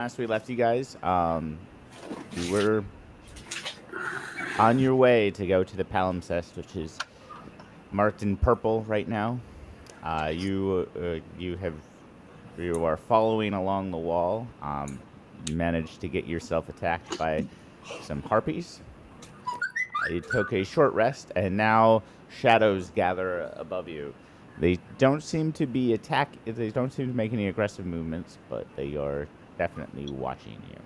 Last we left you guys, you were on your way to go to the palimpsest, which is marked in purple right now. You are following along the wall. You managed to get yourself attacked by some harpies. You took a short rest, and now shadows gather above you. They don't seem to be They don't seem to make any aggressive movements, but they are definitely watching you.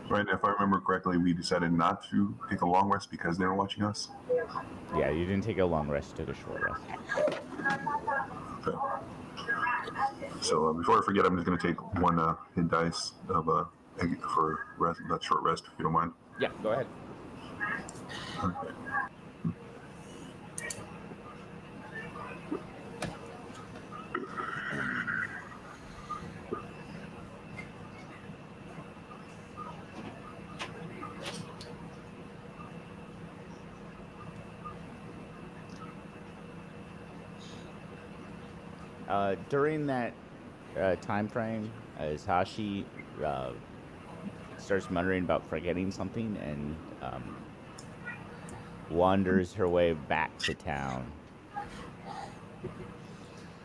Right, if I remember correctly, we decided not to take a long rest because they were watching us. Yeah, you didn't take a long rest, you took a short rest. Okay. So before I forget, I'm just going to take one hit dice of for that short rest, if you don't mind. Yeah, go ahead. Okay. During that time frame, Hashi starts muttering about forgetting something and wanders her way back to town.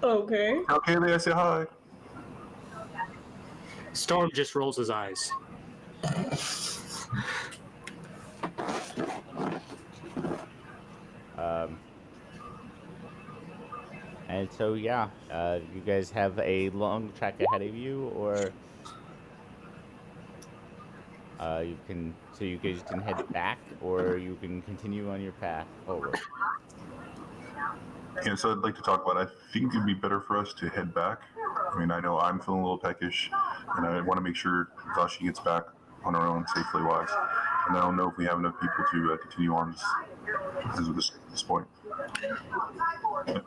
Okay. Okay, I say hi. Storm just rolls his eyes. And so, yeah, you guys have a long track ahead of you, or you guys can head back, or you can continue on your path forward. Yeah, so I'd like to talk about. I think it'd be better for us to head back. I mean, I know I'm feeling a little peckish, and I want to make sure Zashi gets back on her own safely wise. And I don't know if we have enough people to continue on this point.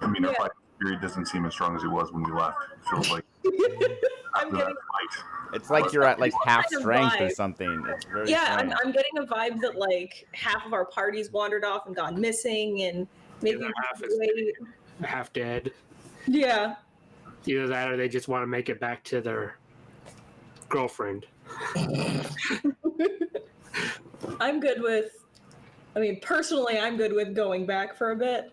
I mean, our fight period doesn't seem as strong as it was when we left. It feels like after that fight. It's like you're at like half kind of strength or vibe. something. It's very Yeah, strange. I'm getting a vibe that like half of our party's wandered off and gone missing, and maybe half dead. Yeah. Either that, or they just want to make it back to their girlfriend. I'm good with. I mean, personally, I'm good with going back for a bit.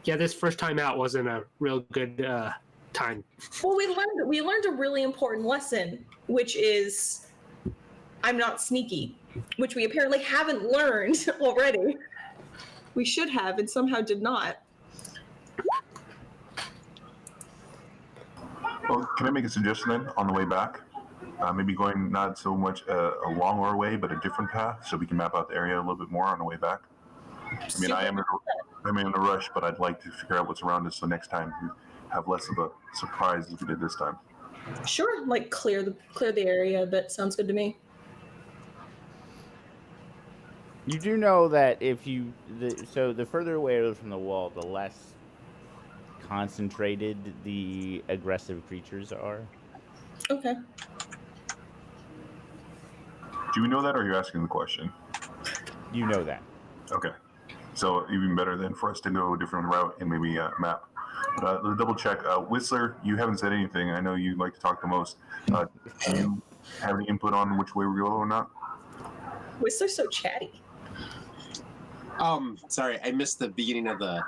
Yeah, this first time out wasn't a real good time. Well, we learned a really important lesson, which is I'm not sneaky, which we apparently haven't learned already. We should have, and somehow did not. Well, can I make a suggestion then on the way back? Maybe going not so much a longer way, but a different path, so we can map out the area a little bit more on the way back. I mean, I'm in a rush, but I'd like to figure out what's around us, so next time we have less of a surprise as we did this time. Sure, like clear the area. That sounds good to me. You do know that if the further away from the wall, the less concentrated the aggressive creatures are. Okay. Do you know that, or are you asking the question? You know that. Okay. So even better then for us to go a different route and maybe map. But let's double check. Whistler, you haven't said anything. I know you like to talk the most. Do you have any input on which way we go or not? Whistler's so chatty. Sorry, I missed the beginning of the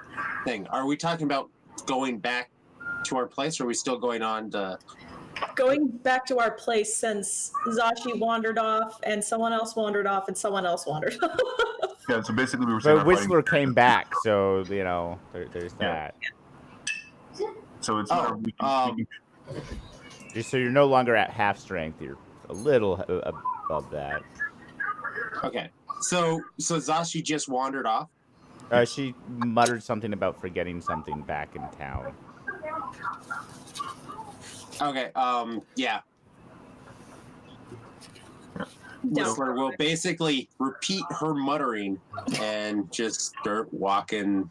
thing. Are we talking about going back to our place, or are we still going on to... Going back to our place since Zashi wandered off, and someone else wandered off, and someone else wandered off. Yeah, so basically we were saying... But Whistler came back, so, you know, there's that. So it's... So you're no longer at half strength. You're a little above that. Okay. So Zashi just wandered off? She muttered something about forgetting something back in town. Okay, yeah. Whistler will basically repeat her muttering and just start walking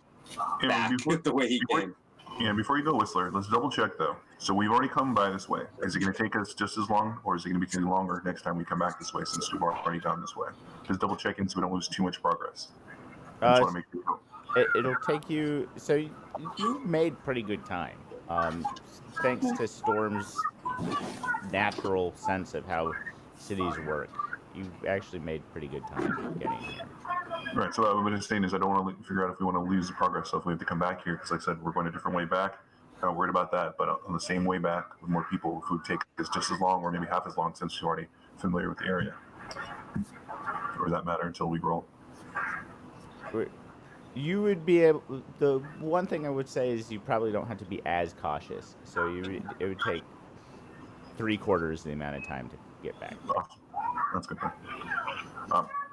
back the way he came. Yeah, before you go, Whistler, let's double check though. So we've already come by this way. Is it going to take us just as long, or is it going to be taking longer next time we come back this way since we've already gone this way? Just double checking so we don't lose too much progress. It'll take you. So you made pretty good time. thanks to Storm's natural sense of how cities work, you actually made pretty good time getting here. Right. So what I'm saying is I don't want to figure out if we want to lose the progress, so if we have to come back here, because like I said, we're going a different way back. I'm not worried about that, but on the same way back with more people, it would take us just as long or maybe half as long since you're already familiar with the area. Or does that matter until we roll? You would be able. The one thing I would say is you probably don't have to be as cautious. So it would take 3/4 the amount of time to get back. Awesome. That's good.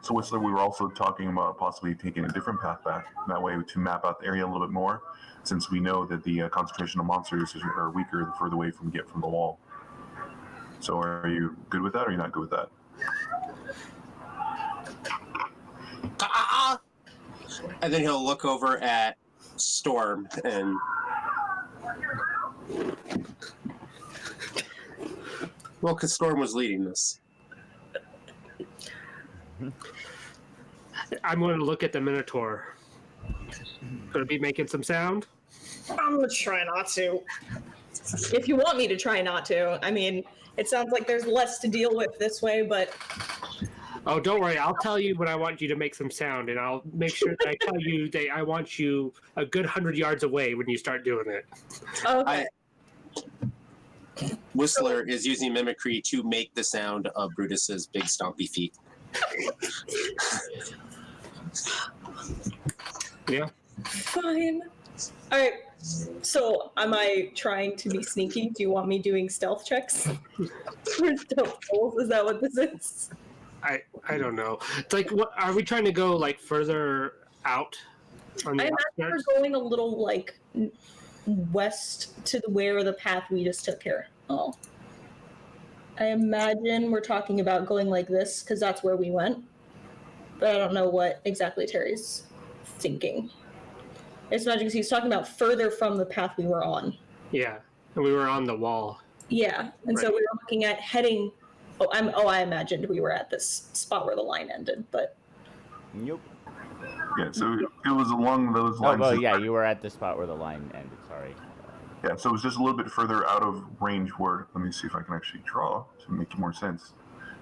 So Whistler, we were also talking about possibly taking a different path back. That way to map out the area a little bit more, since we know that the concentration of monsters are weaker the further away from get from the wall. So are you good with that, or are you not good with that? And then he'll look over at Storm and because Storm was leading this. I'm going to look at the Minotaur. Going to be making some sound? I'm gonna try not to. If you want me to try not to. I mean, it sounds like there's less to deal with this way, but... Oh, don't worry. I'll tell you when I want you to make some sound, and I'll make sure that I tell you that I want you a good 100 yards away when you start doing it. Okay. Whistler is using mimicry to make the sound of Brutus's big stompy feet. Yeah. Fine. All right. So, am I trying to be sneaky? Do you want me doing stealth checks? Or stealth rolls? Is that what this is? I don't know. It's like, what are we trying to go like further out? On the I imagine we're going a little like west to where the path we just took here. Oh. I imagine we're talking about going like this because that's where we went. But I don't know what exactly Terry's thinking. I just imagine because he's talking about further from the path we were on. Yeah, and we were on the wall. Yeah, and so Right. we were looking at heading. I imagined we were at this spot where the line ended, but Nope. Yeah, so it was along those lines. Oh, well, yeah, you were at the spot where the line ended. Sorry. Yeah, so it was just a little bit further out of range where, let me see if I can actually draw to make more sense.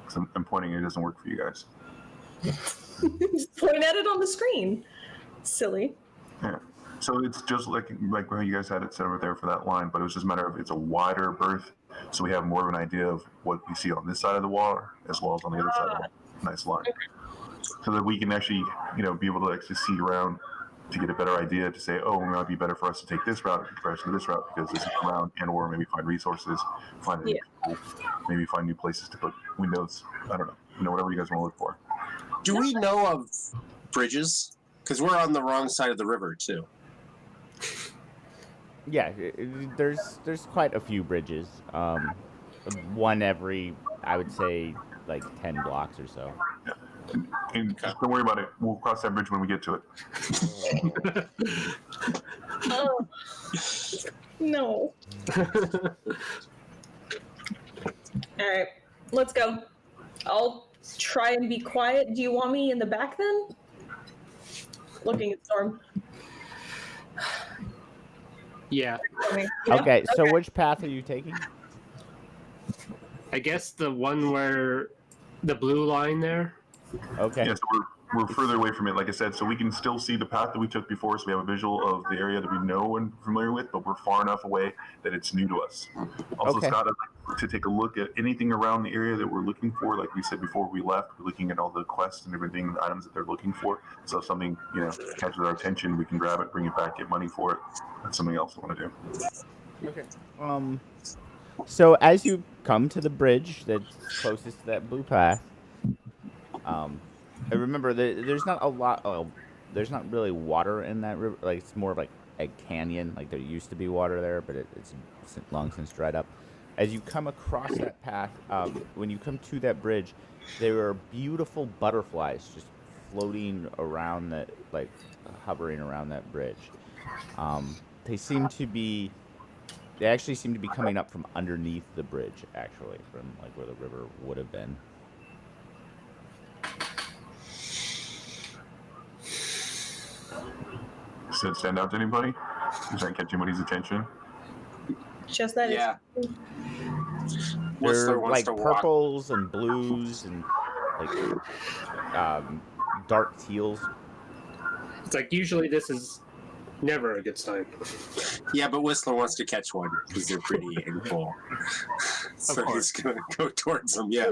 Because I'm pointing, it doesn't work for you guys. just point at it on the screen. Silly. Yeah. So it's just like how you guys had it set over there for that line, but it was just a matter of it's a wider berth, so we have more of an idea of what we see on this side of the wall as well as on the other side of the wall. Nice line. So that we can actually, be able to actually see around to get a better idea to say, oh, it might be better for us to take this route in comparison to this route because this is around, and or maybe find resources, find new people, maybe find new places to put windows. I don't know. Whatever you guys want to look for. Do we know of bridges? Because we're on the wrong side of the river too. Yeah, there's quite a few bridges. One every, I would say, like 10 blocks or so. And just don't worry about it. We'll cross that bridge when we get to it. Oh. No. All right, let's go. I'll try and be quiet. Do you want me in the back then? Looking at Storm. Yeah. Okay, so which path are you taking? I guess the one where the blue line there. Okay. Yeah, so we're further away from it, like I said, so we can still see the path that we took before, so we have a visual of the area that we know and familiar with, but we're far enough away that it's new to us. Also, Okay. Scott, I'd like to take a look at anything around the area that we're looking for. Like we said before we left, we're looking at all the quests and everything, the items that they're looking for. So if something, catches our attention, we can grab it, bring it back, get money for it. That's something else I want to do. Okay. So as you come to the bridge that's closest to that blue path, I remember there's not a lot. There's not really water in that river. Like it's more of like a canyon. Like there used to be water there, but it's long since dried up. As you come across that path, when you come to that bridge, there are beautiful butterflies just floating around that, like hovering around that bridge. They actually seem to be coming up from underneath the bridge, actually, from like where the river would have been. Does that stand out to anybody? Does that catch anybody's attention? Just that. Yeah. They're Whistler wants like to walk. purples and blues and like dark teals. It's like usually this is never a good sign. Yeah, but Whistler wants to catch one because they're pretty and cool. So he's going to go towards them. Yeah.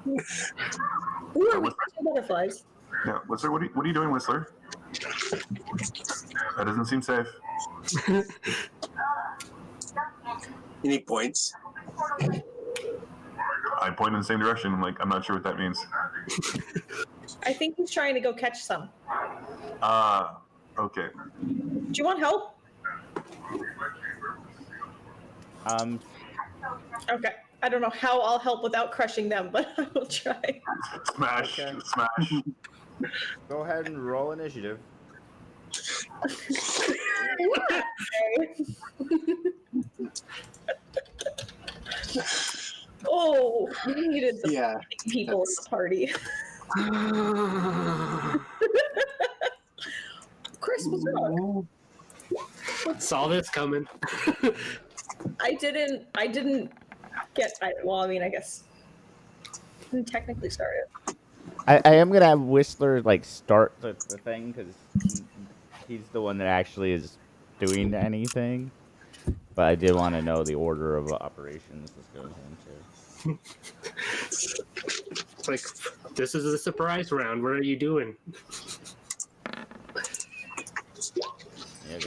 Ooh, are we catching butterflies? Yeah, Whistler, what are you doing, Whistler? That doesn't seem safe. Any points? I point in the same direction. I'm not sure what that means. I think he's trying to go catch some. Okay. Do you want help? Okay. I don't know how I'll help without crushing them, but I will try. Smash. Okay. Smash. Go ahead and roll initiative. Oh, we needed the Yeah. people in the party. Chris, what's wrong? Saw this coming. I didn't get. I guess I didn't technically start it. I am gonna have Whistler start the thing because he's the one that actually is doing anything. But I did want to know the order of operations this goes into. It's like, this is a surprise round. What are you doing? Yeah,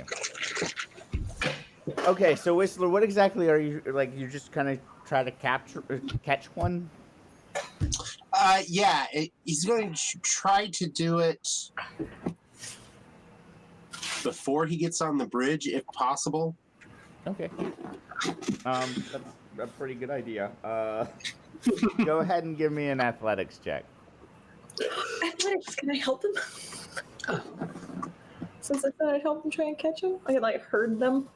okay, so Whistler, what exactly are you You're just kind of try to catch one? Yeah, he's going to try to do it before he gets on the bridge, if possible. Okay. That's a pretty good idea. Go ahead and give me an athletics check. Athletics, can I help him? Since I thought I'd help him try and catch him, I could herd them.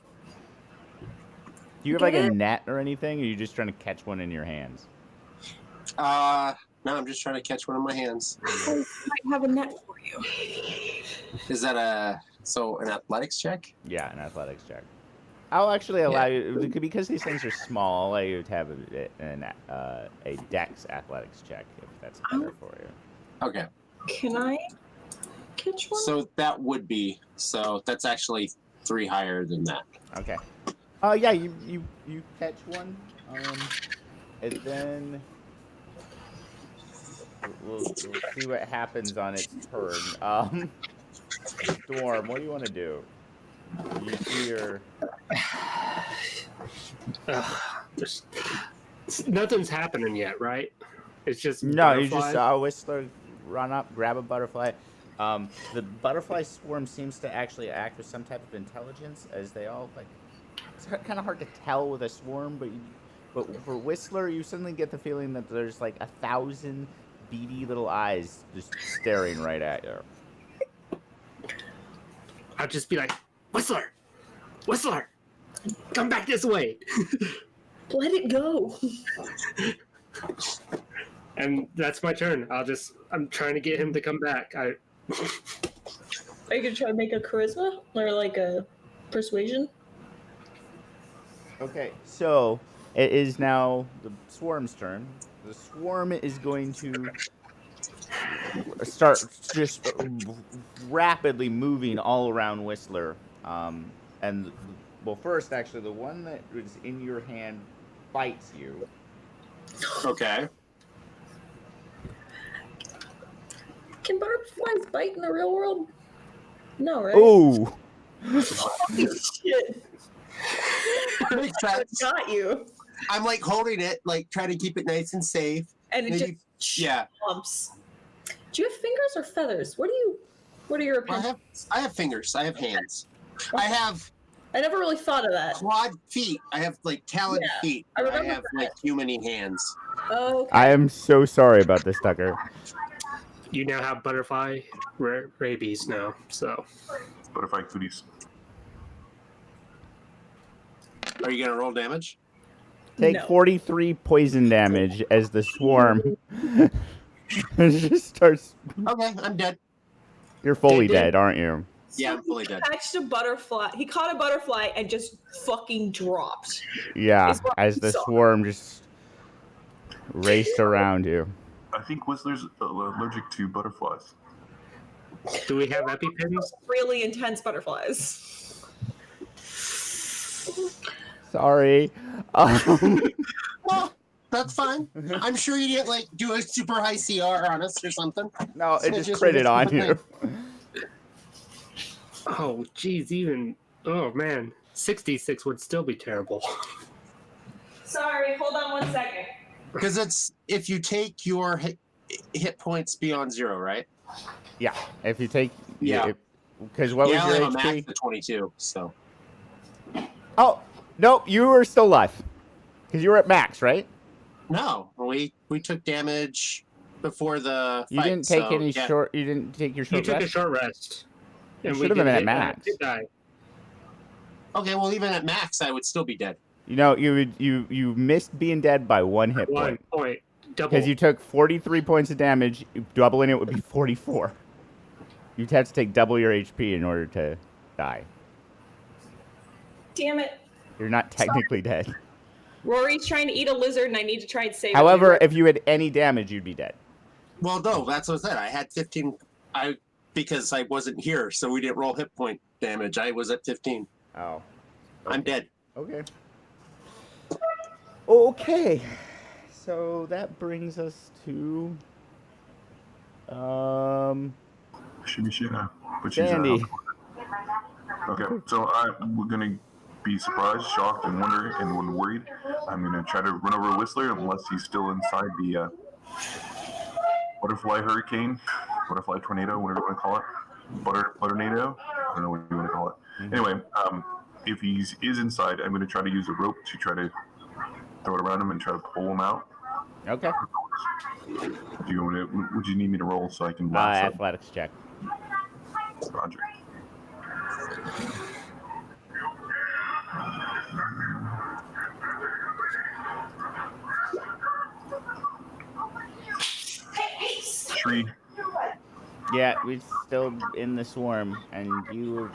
Do you have a net or anything, or are you just trying to catch one in your hands? No, I'm just trying to catch one in my hands. I might have a net for you. Is that an athletics check? Yeah, an athletics check. I'll actually allow you, because these things are small, I'll allow you to have a dex athletics check, if that's better for you. Okay. Can I catch one? So that would be, that's actually 3 higher than that. Okay. Yeah, you catch one, and then we'll see what happens on its turn. Storm, what do you want to do? You see your... Nothing's happening yet, right? It's just No, you just saw Whistler run up, grab a butterfly. The butterfly swarm seems to actually act with some type of intelligence, as they all it's kind of hard to tell with a swarm, but for Whistler, you suddenly get the feeling that there's 1,000 beady little eyes just staring right at you. I'll just be like, Whistler, come back this way. Let it go. And that's my turn. I'm trying to get him to come back. Are you gonna try to make a charisma or a persuasion? Okay, so it is now the swarm's turn. The swarm is going to start just rapidly moving all around Whistler. And, first, actually, the one that is in your hand bites you. Okay. Can butterflies bite in the real world? No, right? Ooh! Shit. Makes sense. Got you. I'm holding it, trying to keep it nice and safe. And it Maybe, just bumps. Do you have fingers or feathers? What are your opinions? I have fingers. I have hands. I never really thought of that. Clawed feet. I have taloned feet. I I remember have that. humany hands. Okay. I am so sorry about this, Tucker. You now have butterfly rabies now, so. Butterfly cooties. Are you gonna roll damage? Take 43 poison damage as the swarm just starts. Okay, I'm dead. You're fully Dead? dead, aren't you? Yeah, I'm fully dead. Catched a butterfly. He caught a butterfly and just fucking dropped. Yeah, Is what as we the saw. swarm just raced around you. I think Whistler's allergic to butterflies. Do we have EpiPens? Really intense butterflies. Sorry. Well, that's fine. I'm sure you didn't like do a super high CR on us or something. No, it It's just just critted on fine. you. Oh, geez, even. Oh, man. 66 would still be terrible. Sorry, hold on 1 second. Because it's if you take your hit points beyond 0, right? Yeah, if you take... Yeah. Because what Yeah, I was only your have a max HP? of 22, so. Oh, nope, you were still alive. Because you were at max, right? No, we took damage before the You fight, didn't take so, any yeah. short... You didn't take your You short took a rest? short rest. You And should have been at max. did die. Okay, well, even at max, I would still be dead. You know, you missed being dead by 1 hit 1 point. point. Double. Because you took 43 points of damage, doubling it would be 44. You'd have to take double your HP in order to die. Damn it. You're not technically dead. Rory's trying to eat a lizard and I need to try and save However, him. if you had any damage, you'd be dead. Well, no, that's what I said. I had 15. Because I wasn't here, so we didn't roll hit point damage. I was at 15. Oh. I'm dead. Okay. Okay. So that brings us to Shimishina. Sandy. Okay, so we're gonna be surprised, shocked, and worried. I'm gonna try to run over Whistler unless he's still inside the butterfly hurricane, butterfly tornado, whatever you want to call it, butternado. I don't know what you want to call it. Mm-hmm. Anyway, if he is inside, I'm gonna try to use a rope to try to throw it around him and try to pull him out. Okay. Would you need me to roll so I can blast him? Athletics check. Roger. Tree. Yeah, we're still in the swarm, and you,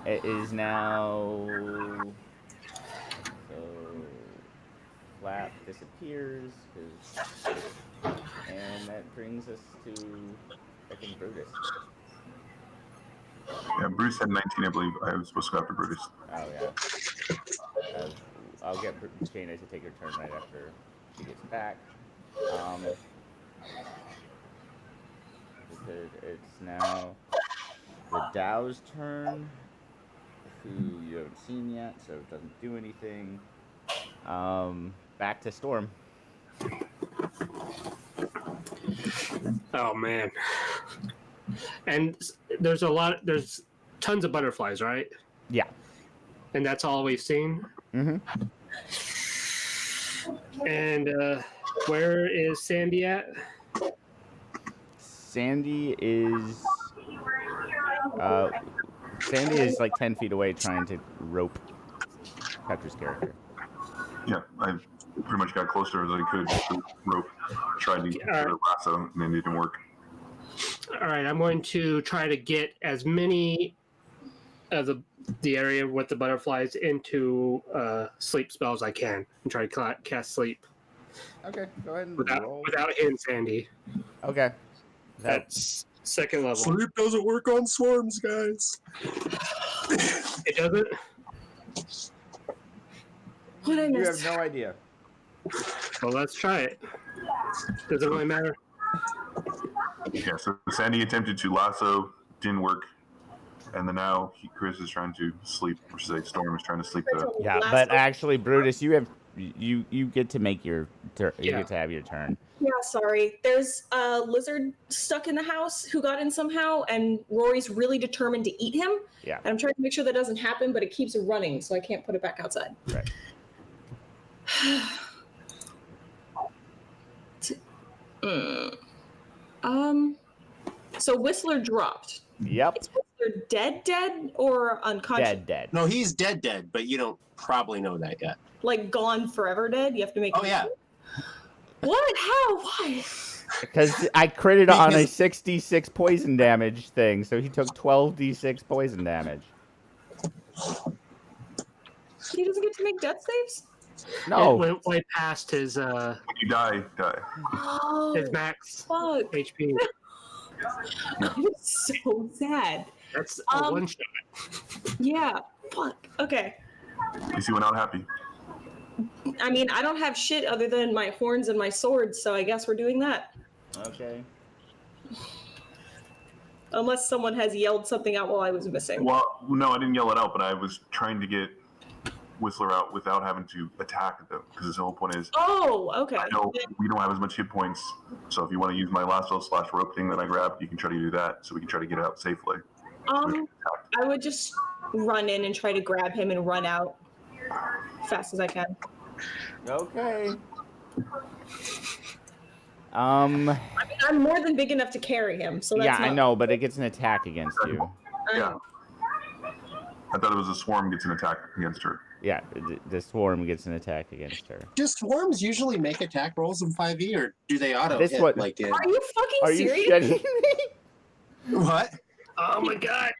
it is now, so, flap disappears, and that brings us to, I think, Brutus. Yeah, Bruce had 19, I believe. I was supposed to go after Brutus. Oh, yeah. I'll get Jaina to take her turn right after she gets back. Because it's now the Dow's turn, who you haven't seen yet, so it doesn't do anything. Back to Storm. Oh, man. And there's tons of butterflies, right? Yeah. And that's all we've seen? Mm-hmm. And where is Sandy at? Sandy is like 10 feet away trying to rope Petra's character. Yeah, I pretty much got closer as I could with the rope. Tried to get a lasso, and it didn't work. All right, I'm going to try to get as many of the area with the butterflies into sleep spells I can and try to cast sleep. Okay, go ahead and roll. Without hitting Sandy. Okay. That's second level. Sleep doesn't work on swarms, guys. It doesn't? What I You missed? have no idea. Well, let's try it. Does it really matter? Yeah, so Sandy attempted to lasso, didn't work. And then now Chris is trying to sleep, or should I say Storm is trying to sleep the... Yeah, but actually, Brutus, you get to make your turn. You get to have your turn. Yeah, sorry. There's a lizard stuck in the house who got in somehow, and Rory's really determined to eat him. Yeah. And I'm trying to make sure that doesn't happen, but it keeps running, so I can't put it back outside. Right. So Whistler dropped. Yep. Is Whistler dead, or unconscious? Dead. No, he's dead, but you don't probably know that yet. Like gone forever dead? You have to make. Oh, yeah. What? How? Why? Because I critted on a 66 poison damage thing, so he took 12d6 poison damage. He doesn't get to make death saves? No. It went way past his When you die. Oh, his max fuck. HP. I'm so sad. That's a one shot. Yeah, fuck. Okay. You see, we're not happy. I mean, I don't have shit other than my horns and my swords, so I guess we're doing that. Okay. Unless someone has yelled something out while I was missing. Well, no, I didn't yell it out, but I was trying to get Whistler out without having to attack them, because the whole point is, Oh, okay. I know we don't have as much hit points, so if you want to use my lasso/rope thing that I grabbed, you can try to do that, so we can try to get out safely. I would just run in and try to grab him and run out fast as I can. Okay. I mean, I'm more than big enough to carry him, so that's Yeah, I not- know, but it gets an attack against you. Yeah. I thought it was a swarm gets an attack against her. Yeah, the swarm gets an attack against her. Do swarms usually make attack rolls in 5e, or do they auto This hit what- like in? Are you fucking Are you serious? shitting me? What? Oh my god!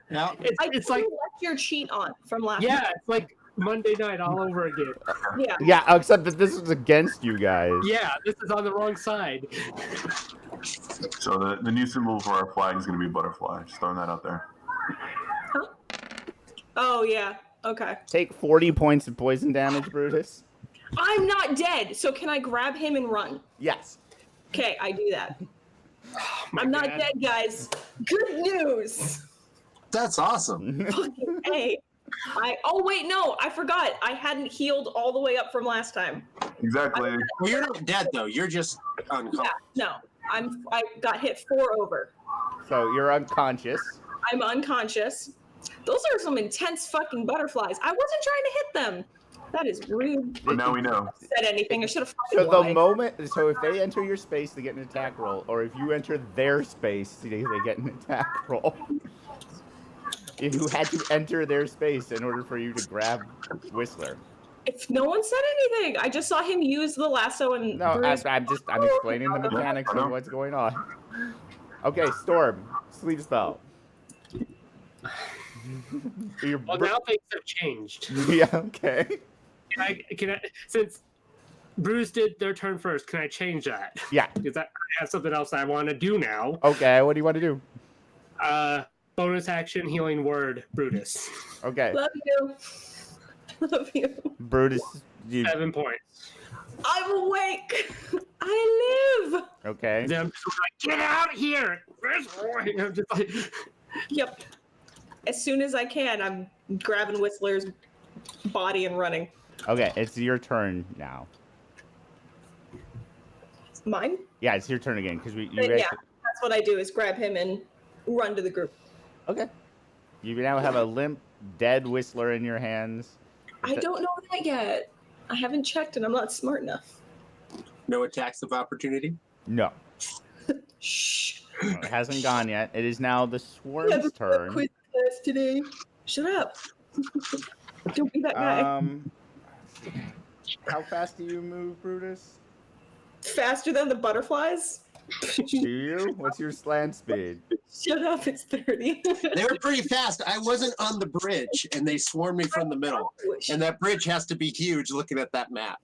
Now, It's like left your cheat on from last yeah, it's like Monday night all over again. Yeah. Yeah, except that this was against you guys. Yeah, this is on the wrong side. So the new symbol for our flag is going to be a butterfly. Just throwing that out there. Huh? Oh, yeah. Okay. Take 40 points of poison damage, Brutus. I'm not dead, so can I grab him and run? Yes. Okay, I do that. My I'm not God. dead, guys. Good news. that's awesome. Fucking A. Oh wait, no, I forgot. I hadn't healed all the way up from last time. Exactly. Well, you're not dead though. You're just unconscious. No, I got hit 4 over. So you're unconscious. I'm unconscious. Those are some intense fucking butterflies. I wasn't trying to hit them. That is rude. But now we know. Said anything. I should have So fucking the lied. so if they enter your space, they get an attack roll, or if you enter their space, they get an attack roll. If you had to enter their space in order for you to grab Whistler. If no one said anything, I just saw him use the lasso and No, bruise. I'm explaining the mechanics of what's going on. Okay, Storm, sleep spell. Well, now things have changed. Yeah, okay. Can I, since Bruce did their turn first, can I change that? Yeah. Because I have something else I want to do now. Okay, what do you want to do? Bonus action, healing word, Brutus. Okay. Love you. Love you. Brutus, you... 7 points. I'm awake. I live. Okay. Then I'm just like, get out of here! I'm just like, Yep. As soon as I can, I'm grabbing Whistler's body and running. Okay, it's your turn now. Mine? Yeah, it's your turn again, because you Then, guys... yeah, that's what I do is grab him and run to the group. Okay. You now have a limp, dead Whistler in your hands. I don't know that yet. I haven't checked and I'm not smart enough. No attacks of opportunity. No. Shh. It hasn't gone yet. It is now the swarm's Yeah, turn. quiz class today. Shut up. Don't be that guy. How fast do you move, Brutus? Faster than the butterflies? Do you? What's your slant speed? Shut up, it's 30. They were pretty fast. I wasn't on the bridge, and they swarmed me from the middle. And that bridge has to be huge. Looking at that map.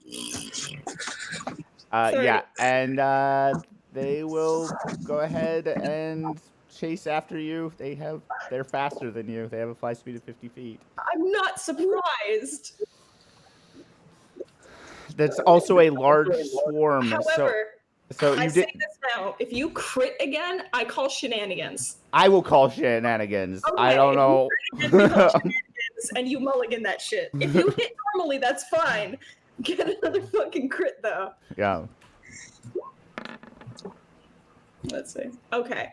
Yeah, and they will go ahead and chase after you. They're faster than you. They have a fly speed of 50 feet. I'm not surprised. That's also a large swarm. However, so I you say did. this now. If you crit again, I call shenanigans. I will call shenanigans. Okay, I don't know. If you crit again, we call shenanigans, and you mulligan that shit. If you hit normally, that's fine. Get another fucking crit though. Yeah. Let's see. Okay.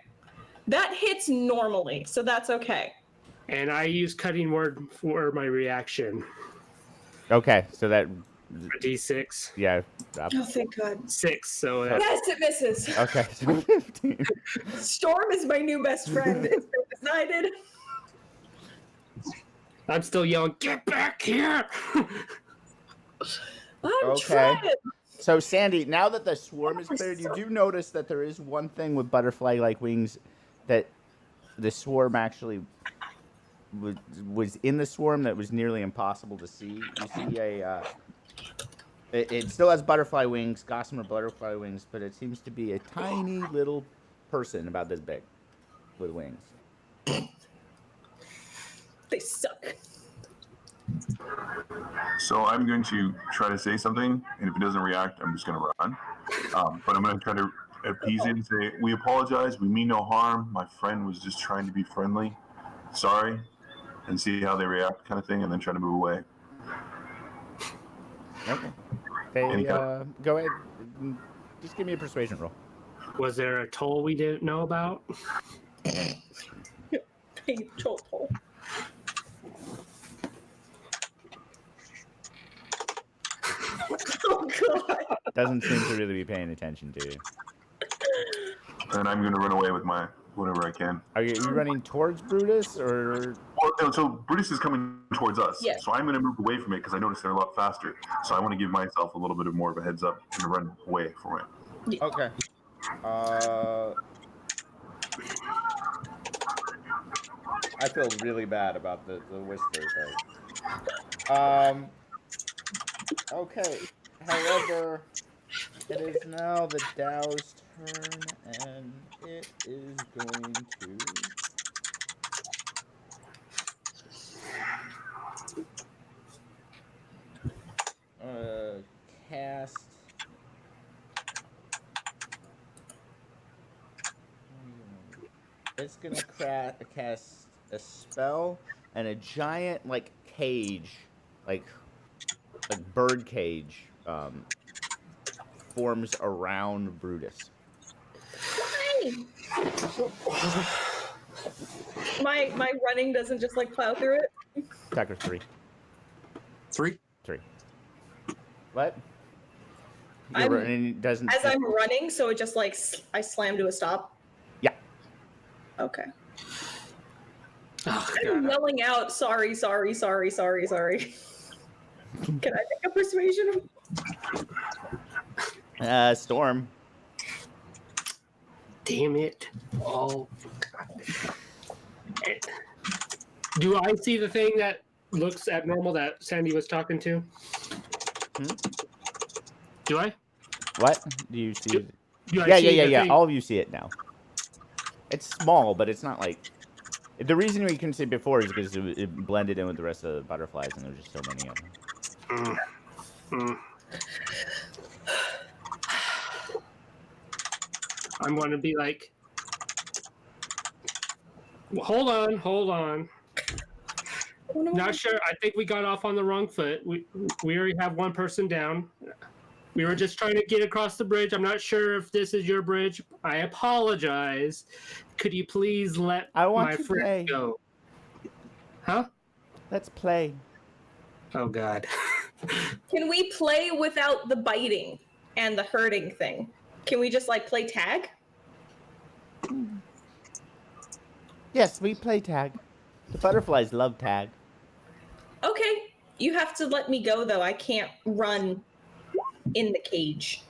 That hits normally, so that's okay. and I use cutting word for my reaction. Okay, so that. A D6. Yeah. Oh, thank God. 6. So that's Yes, it misses. Okay, so 15. Storm is my new best friend. It's been decided. I'm still yelling, get back here! I'm Okay. trying. So, Sandy, now that the swarm is cleared, you do notice that there is one thing with butterfly-like wings that the swarm actually was in the swarm that was nearly impossible to see. You see it still has butterfly wings, gossamer butterfly wings, but it seems to be a tiny little person about this big with wings. They suck. So I'm going to try to say something, and if it doesn't react, I'm just going to run. But I'm going to try to appease it and say, we apologize. We mean no harm. My friend was just trying to be friendly. Sorry. And see how they react, kind of thing, and then try to move away. Okay. They, go ahead. Just give me a persuasion roll. Was there a toll we didn't know about? Toll. Oh god. Doesn't seem to really be paying attention to you. And I'm going to run away with my whatever I can. Are you running towards Brutus, or? Well, no, so Brutus is coming towards us. Yes. So I'm going to move away from it because I noticed they're a lot faster. So I want to give myself a little bit more of a heads up and run away from it. Okay. I feel really bad about the whisper thing. Okay. However, it is now the Dow's turn, and it is going to cast. It's gonna cast a spell, and a giant cage, like bird cage, forms around Brutus. Why? My running doesn't just plow through it. Attacker 3. 3. What? I'm running, so it just I slam to a stop. Yeah. Okay. Oh, I'm God. yelling out, sorry. Can I make a persuasion? Storm. Damn it. Oh, God. Do I see the thing that looks abnormal that Sandy was talking to? Do I? What? Do you see? Do I see the Yeah. thing? All of you see it now. It's small, but it's not the reason we couldn't see it before is because it blended in with the rest of the butterflies, and there was just so many of them. I'm going to be like, hold on. Not sure. I think we got off on the wrong foot. We already have one person down. We were just trying to get across the bridge. I'm not sure if this is your bridge. I apologize. Could you please let my friend go? Huh? Let's play. Oh, God. Can we play without the biting and the hurting thing? Can we just play tag? Yes, we play tag. The butterflies love tag. Okay. You have to let me go, though. I can't run in the cage.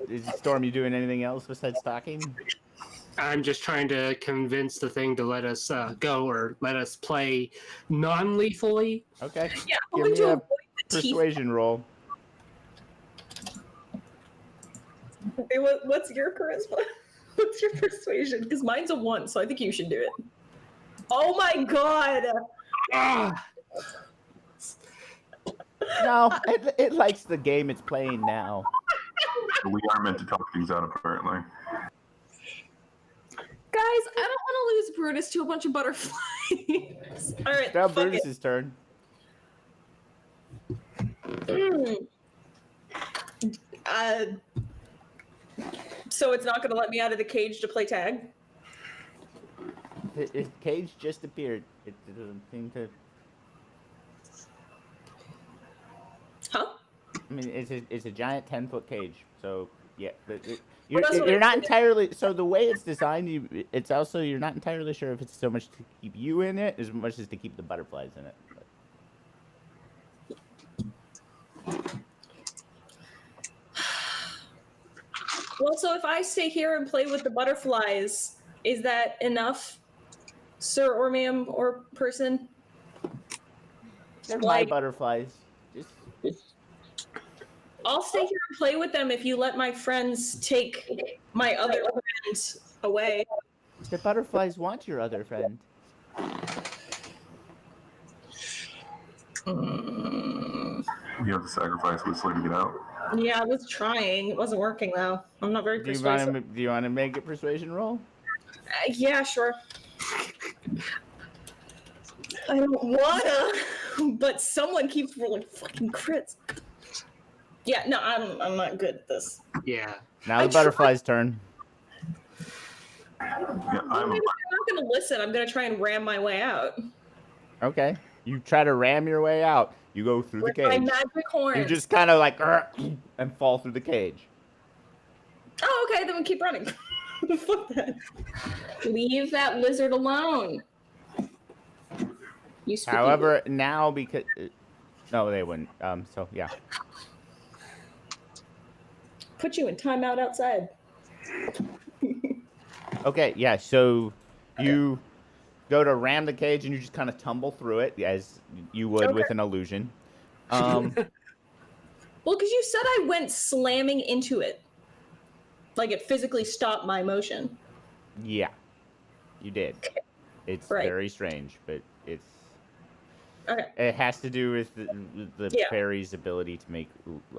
Is Storm, you doing anything else besides talking? I'm just trying to convince the thing to let us go or let us play non-lethally. Okay. Yeah, Give me a persuasion roll. Okay, what's your charisma? What's your persuasion? Because mine's a 1, so I think you should do it. Oh my god! Ah! No, it likes the game it's playing now. We are meant to talk things out, apparently. Guys, I don't want to lose Brutus to a bunch of butterflies. All right, Now fuck Brutus's turn. So it's not going to let me out of the cage to play tag? His cage just appeared. It doesn't seem to. Huh? I mean, it's a giant 10-foot cage. So yeah, Well, you're not entirely. So the way it's designed, it's also you're not entirely sure if it's so much to keep you in it as much as to keep the butterflies in it. But. Well, so if I stay here and play with the butterflies, is that enough, sir or ma'am or person? They're my Like, butterflies. Just I'll stay here and play with them if you let my friends take my other friends away. the butterflies want your other friend. We have to sacrifice Whistler to get out. Yeah, I was trying. It wasn't working though. I'm not very Do you persuasive. want to make a persuasion roll? Yeah, sure. I don't wanna, but someone keeps rolling fucking crits. Yeah, no, I'm not good at this. Yeah. Now the butterfly's turn. Yeah, Well, I'm maybe I'm not gonna listen. I'm gonna try and ram my way out. Okay. You try to ram your way out. You go through With the my cage. magic horns. You just kind of like and fall through the cage. Oh, okay, then we keep running. Fuck that. Leave that lizard alone. You spooky However, now because no, they wouldn't. So yeah. Put you in timeout outside. Okay, yeah. So you go to ram the cage and you just kind of tumble through it as you would with an illusion. Well, because you said I went slamming into it. Like it physically stopped my motion. Yeah, you did. It's very strange, but it's. Okay. It has to do with the Yeah. fairy's ability to make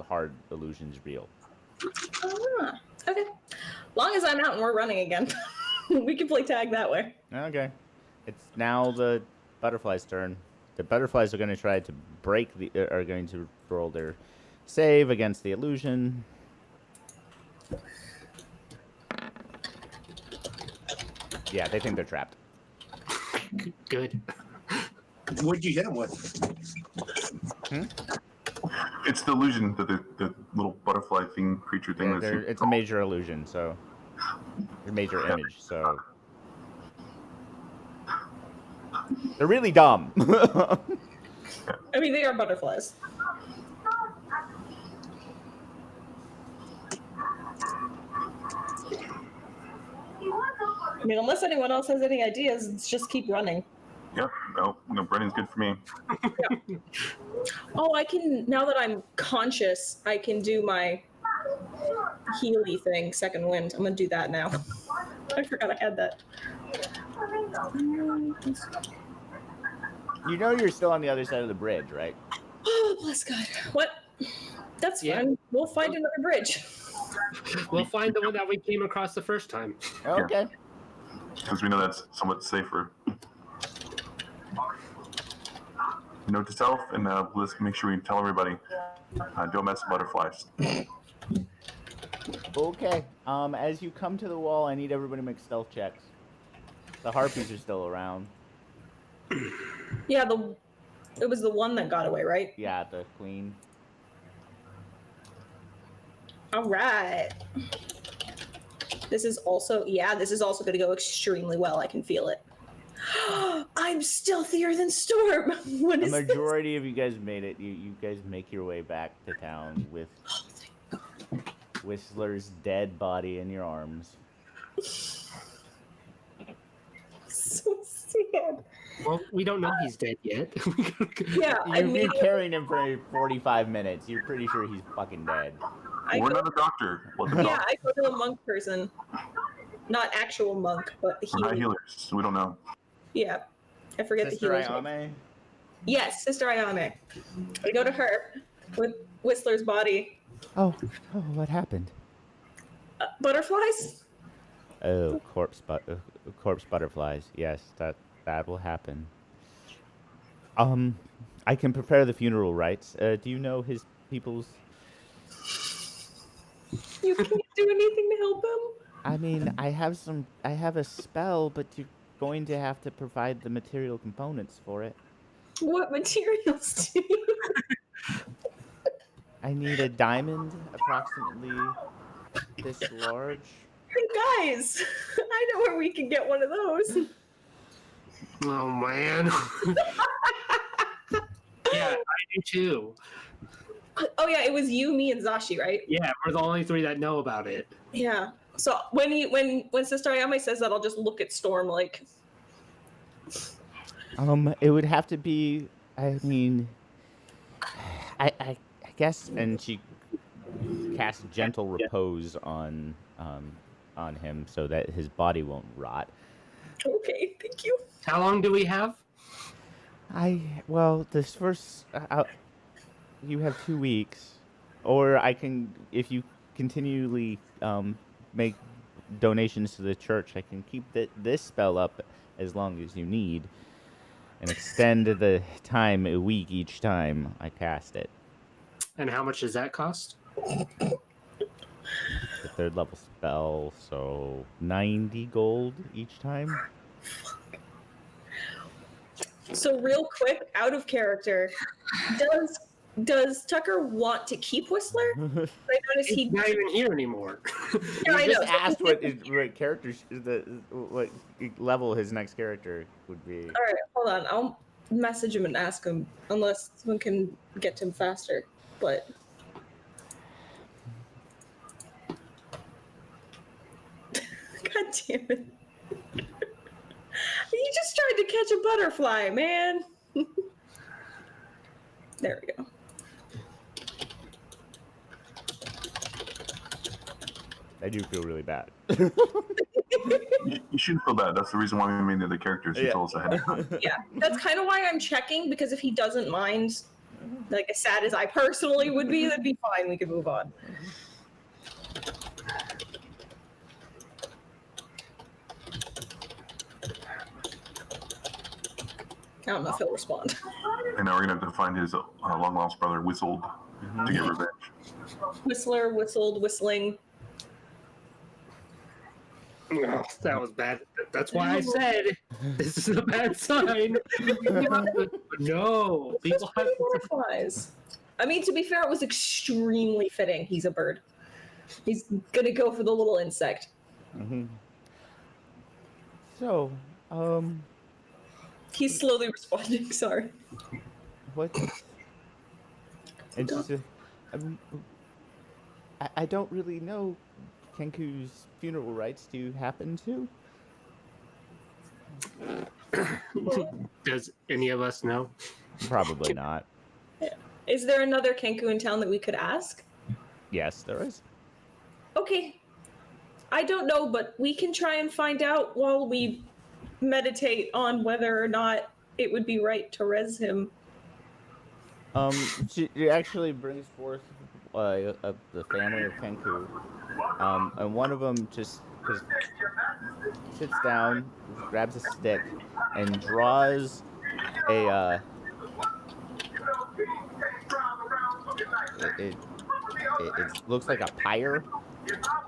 hard illusions real. Ah, okay. Long as I'm out and we're running again, we can play tag that way. Okay. It's now the butterfly's turn. The butterflies are going to try to are going to roll their save against the illusion. Yeah, they think they're trapped. Good. What'd you hit him with? It's the illusion that the little butterfly creature thing. Yeah, it's a major illusion, so a major image. So they're really dumb. I mean, they are butterflies. I mean, unless anyone else has any ideas, let's just keep running. Yep. No, Brennan's good for me. Yeah. Oh, I can, now that I'm conscious, I can do my Healy thing, second wind. I'm gonna do that now. I forgot I had that. You know you're still on the other side of the bridge, right? Oh, bless God. What? That's fine. We'll find another bridge. We'll find the one that we came across the first time. Okay. Because we know that's somewhat safer. Note to self, and let's make sure we tell everybody, don't mess with butterflies. Okay. As you come to the wall, I need everybody to make stealth checks. The harpies are still around. Yeah, it was the one that got away, right? Yeah, the queen. All right. This is also going to go extremely well. I can feel it. I'm stealthier than Storm. What is the majority of you guys made it. You guys make your way back to town with Whistler's dead body in your arms. So sad. Well, we don't know he's dead yet. Yeah, You've been carrying him for 45 minutes. You're pretty sure he's fucking dead. We're not a doctor. Yeah, I go to a monk person. Not actual monk, but We're not healers, so we don't know. Yeah. I forget Sister the healer's Ayame? name. Yes, Sister Ayame. I go to her with Whistler's body. Oh, what happened? Butterflies? Oh, corpse butterflies. Yes, that will happen. I can prepare the funeral rites. Do you know his people's? You can't do anything to help him? I mean, I have a spell, but you're going to have to provide the material components for it. What materials do you I need a diamond, approximately this large. Guys, I know where we can get one of those. Oh, man. Yeah, I do too. Oh yeah, it was you, me, and Zashi, right? Yeah, we're the only 3 that know about it. Yeah. So when Sister Ayame says that, I'll just look at Storm like. It would have to be. I mean, I guess, and she casts gentle repose on him so that his body won't rot. Okay, thank you. How long do we have? This first, you have 2 weeks, or I can, if you continually make donations to the church, I can keep this spell up as long as you need, and extend the time a week each time I cast it. And how much does that cost? The 3rd level spell, so 90 gold each time. So real quick, out of character, does Tucker want to keep Whistler? I noticed He's not even here anymore. Yeah, I You just know. asked what level his next character would be. All right, hold on. I'll message him and ask him, unless someone can get to him faster. But God damn it! You just tried to catch a butterfly, man. There we go. I do feel really bad. You shouldn't feel bad. That's the reason why we made the other characters. He told us ahead of time. Yeah, that's kind of why I'm checking, because if he doesn't mind, like as sad as I personally would be, that'd be fine. We could move on. I don't know if he'll respond. And now we're gonna have to find his long lost brother Whistled to get revenge. Whistler, whistled, whistling. Oh, that was bad. That's why I said this is a bad sign. No, people have butterflies. I mean, to be fair, it was extremely fitting. He's a bird. He's gonna go for the little insect. Mm-hmm. So, He's slowly responding. Sorry. what? It's just, I don't really know. Kenku's funeral rites do you happen to? Does any of us know? Probably not. Is there another Kenku in town that we could ask? Yes, there is. Okay. I don't know, but we can try and find out while we meditate on whether or not it would be right to res him. She actually brings forth the family of Kenku, and one of them just sits down, grabs a stick, and draws a it looks like a pyre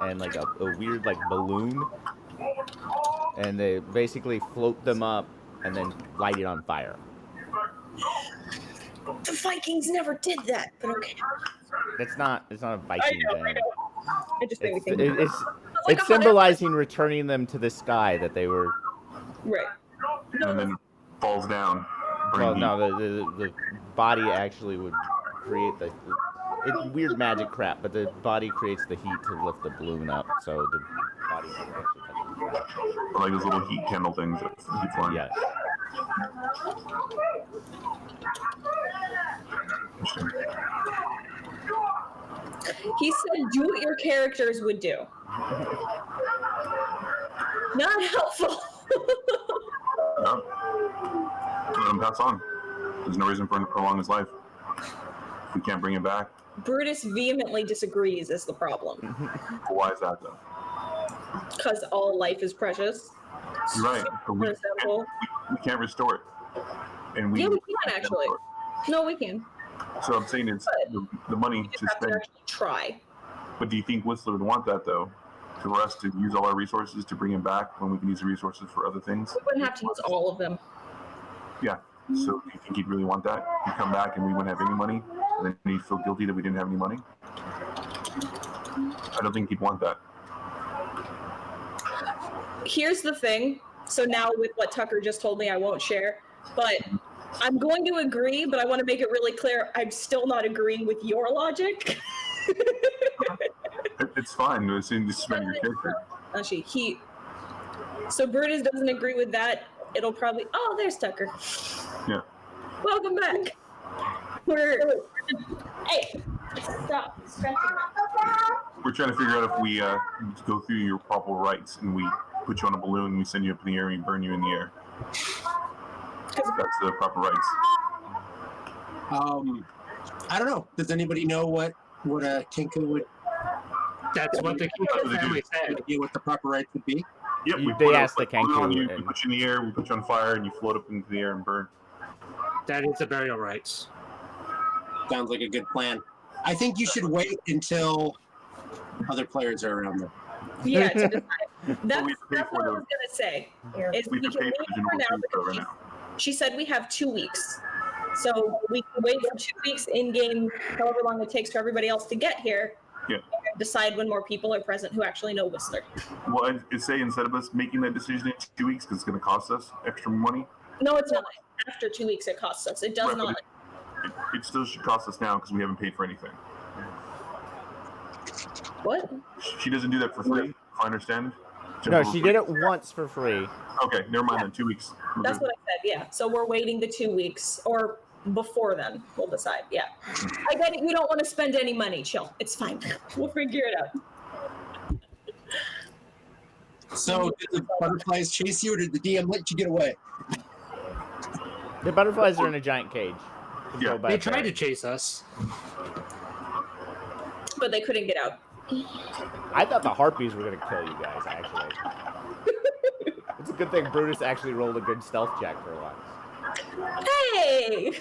and like a weird like balloon, and they basically float them up and then light it on fire. The Vikings never did that, but okay. It's not a Viking thing. I know. It just made me think. It's like a hot symbolizing returning them to the sky that they were. Right. And then falls down. Well, no, the body actually would create it's weird magic crap, but the body creates the heat to lift the balloon up, so the body never actually touches. Like those little heat candle things that keep flying. Yes. He said, "Do what your characters would do." Not helpful. No. Let him pass on. There's no reason for him to prolong his life. If we can't bring him back. Brutus vehemently disagrees is the problem. Why is that though? Because all life is precious. You're right. But we can't restore it. And yeah, we can actually. No, we can. So I'm saying it's the money to spend. Actually try. But do you think Whistler would want that though? For us to use all our resources to bring him back when we can use the resources for other things? We wouldn't have to use all of them. Yeah. So do you think he'd really want that? He'd come back and we wouldn't have any money? And then he'd feel guilty that we didn't have any money? I don't think he'd want that. Here's the thing. So now with what Tucker just told me, I won't share. But I'm going to agree, but I want to make it really clear. I'm still not agreeing with your logic. It's fine. It's in suspending your character. Actually, so Brutus doesn't agree with that. It'll probably. Oh, there's Tucker. Yeah. Welcome back. Hey, stop scratching that. We're trying to figure out if we go through your proper rights and we put you on a balloon, we send you up in the air, and we burn you in the air. That's the proper rights. I don't know. Does anybody know what a Kenku would? That's what the Kenku family said. What the proper rights would be? Yep. They asked the Kenku. We put you in the air, we put you on fire, and you float up into the air and burn. That is the burial rights. Sounds like a good plan. I think you should wait until other players are around there. Yeah, to decide. That's we have to pay what for I was going to say. Is We we have to can pay wait for the for now general because right now. she said we have 2 weeks. So we can wait for 2 weeks in game, however long it takes for everybody else to get here. Yeah. And decide when more people are present who actually know Whistler. Well, I'd say instead of us making that decision in 2 weeks, because it's going to cost us extra money. No, it's not. After 2 weeks, it costs us. It does Right, not. It still should cost us now because we haven't paid for anything. What? She doesn't do that for free, if I understand. No, she did it once for free. Okay, never mind then. 2 weeks. That's what I said, yeah. So we're waiting the 2 weeks, or before then, we'll decide, yeah. I get it, you don't want to spend any money, chill. It's fine. We'll figure it out. So, did the butterflies chase you, or did the DM let you get away? The butterflies are in a giant cage. Yeah. They tried to chase us. But they couldn't get out. I thought the harpies were going to kill you guys, actually. It's a good thing Brutus actually rolled a good stealth check for once. Hey!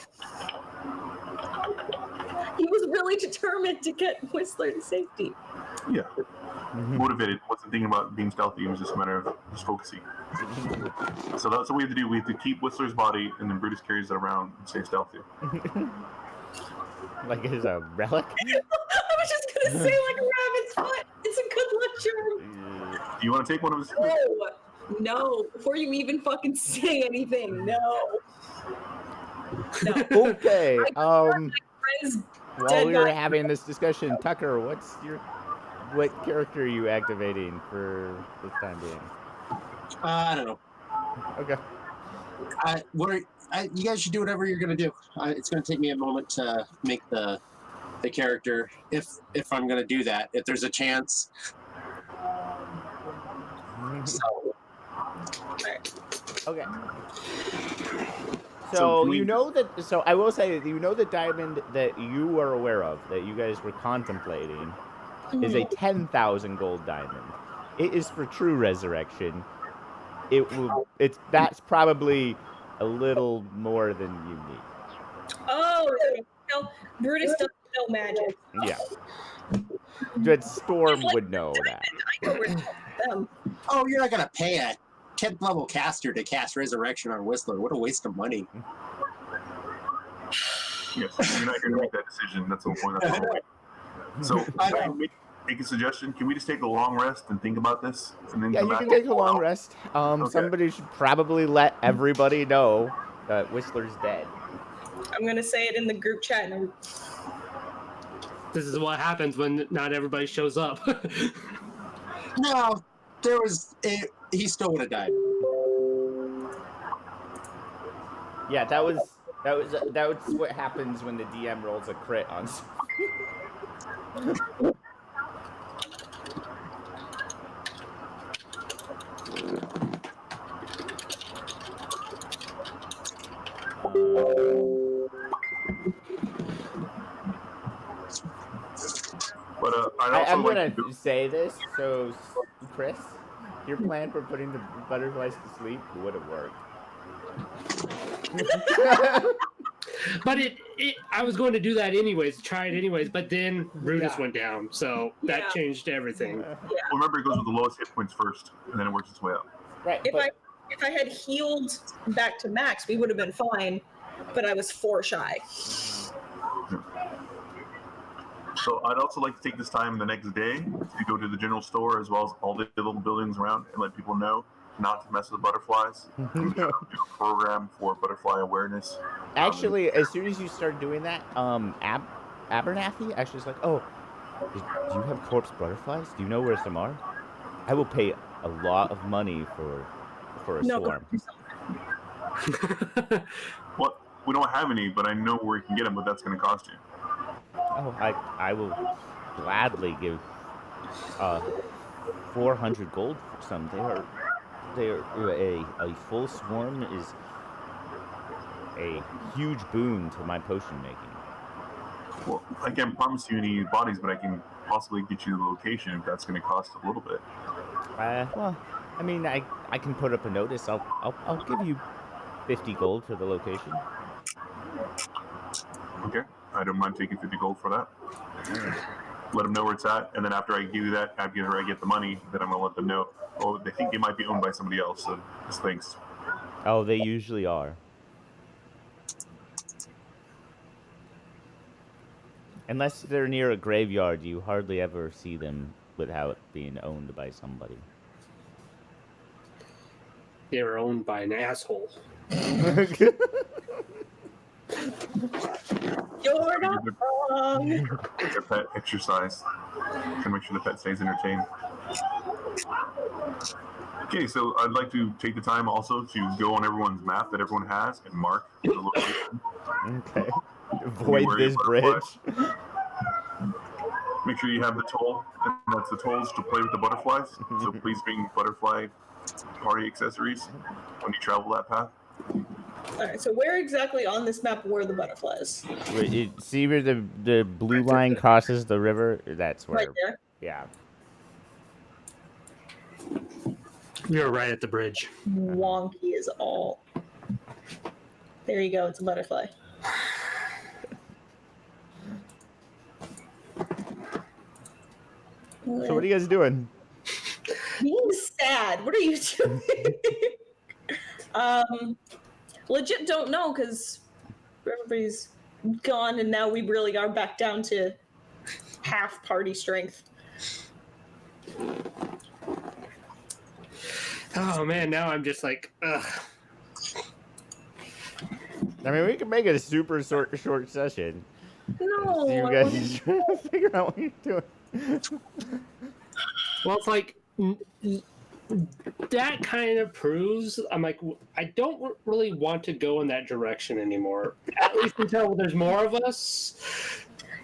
He was really determined to get Whistler to safety. Yeah. Motivated. Wasn't thinking about being stealthy. It was just a matter of just focusing. So that's what we have to do. We have to keep Whistler's body, and then Brutus carries it around and stay stealthy. Like it is a relic? I was just going to say like a rabbit's foot. It's a good luck charm. Do you want to take one of his? No. Before you even fucking say anything, no. Okay. Friend's While we dead were body. having this discussion, Tucker, what character are you activating for this time being? I don't know. Okay. You guys should do whatever you're gonna do. It's gonna take me a moment to make the character, if I'm gonna do that. If there's a chance. So. Okay. So So we- you know that. So I will say that you know the diamond that you are aware of that you guys were contemplating is a 10,000 gold diamond. It is for true resurrection. That's probably a little more than you need. Oh, Brutus doesn't know magic. Yeah. But Storm would know that. I know where to put them. Oh, you're not gonna pay a 10th level caster to cast Resurrection on Whistler. What a waste of money. Yes, you're not here to make that decision. That's the whole point. That's the whole point. So, can I make a suggestion? Can we just take a long rest and think about this, and then Yeah, come you back? can take a long rest. Somebody should probably let everybody know that Whistler's dead. I'm gonna say it in the group chat. And This is what happens when not everybody shows up. No, he still would have died. Yeah, that was what happens when the DM rolls a crit on. But I'm gonna say this. So, Chris, your plan for putting the butterflies to sleep would have worked. But I was going to do that anyways, try it anyways, but then Brutus went down, so that changed everything. Well, remember, it goes with the lowest hit points first, and then it works its way up. Right. if I had healed back to max, we would have been fine. But I was 4 shy. So I'd also like to take this time the next day to go to the general store as well as all the little buildings around and let people know not to mess with butterflies. I'm do a program for butterfly awareness. Actually, as soon as you start doing that, Abernathy actually is like, oh, do you have corpse butterflies? Do you know where some are? I will pay a lot of money for a swarm. Well, we don't have any, but I know where you can get them, but that's going to cost you. Oh, I will gladly give 400 gold for some. They are a full swarm is a huge boon to my potion making. Well, I can't promise you any bodies, but I can possibly get you the location if that's going to cost a little bit. Well, I mean, I can put up a notice. I'll give you 50 gold for the location. Okay, I don't mind taking 50 gold for that. Let them know where it's at, and then after I give you that, after I get the money, then I'm gonna let them know. Oh, they think they might be owned by somebody else. So just thanks. Oh, they usually are. Unless they're near a graveyard, you hardly ever see them without being owned by somebody. They were owned by an asshole. You're not wrong. It's a pet exercise to make sure the pet stays entertained. Okay, so I'd like to take the time also to go on everyone's map that everyone has and mark the location. Okay. Avoid this bridge. Make sure you have the toll, and that's the tolls to play with the butterflies. So please bring butterfly party accessories when you travel that path. All right, so where exactly on this map were the butterflies? See where the blue line crosses the river? That's where. Right there. Yeah. You're right at the bridge. Wonky is all. There you go. It's a butterfly. So what are you guys doing? Being sad. What are you doing? Legit don't know because everybody's gone and now we really are back down to half party strength. Oh man, now I'm just like, ugh. I mean, we can make it a super short session. No. So you guys just trying to figure out what you're doing. Well, it's like that kind of proves I'm like, I don't really want to go in that direction anymore. At least until there's more of us.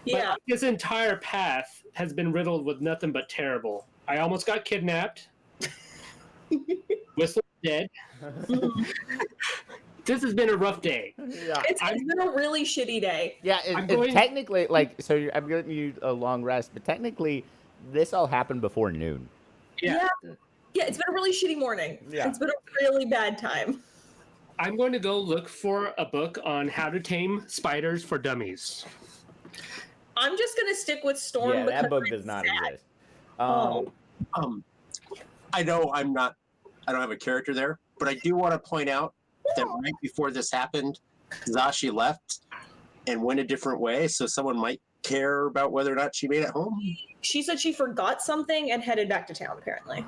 Yeah. But this entire path has been riddled with nothing but terrible. I almost got kidnapped. Whistler's dead. This has been a rough day. Yeah. It's been a really shitty day. Yeah, technically, like, so I'm giving you a long rest, but technically, this all happened before noon. Yeah, it's been a really shitty morning. Yeah. It's been a really bad time. I'm going to go look for a book on how to tame spiders for dummies. I'm just going to stick with Storm. Yeah, because that book it's does not sad. exist. I know I don't have a character there, but I do want to point out that right before this happened, Zashi left and went a different way, so someone might care about whether or not she made it home. She said she forgot something and headed back to town, apparently.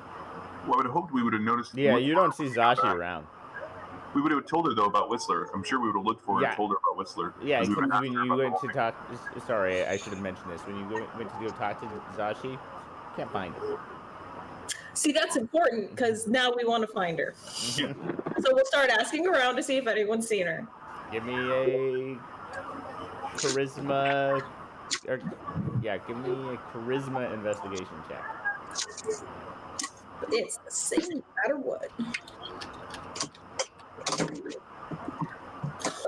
Well, I would have hoped we would have noticed. Yeah, you don't see Zashi around. We would have told her, though, about Whistler. I'm sure we would have looked for her and told her about Whistler. Yeah, We would have when asked her you about went the to whole talk... Sorry, I should have mentioned this. When you went to go talk to Zashi, can't find her. See, that's important because now we want to find her. thing. So we'll start asking around to see if anyone's seen her. Give me a charisma... give me a charisma investigation check. It's the same no matter what.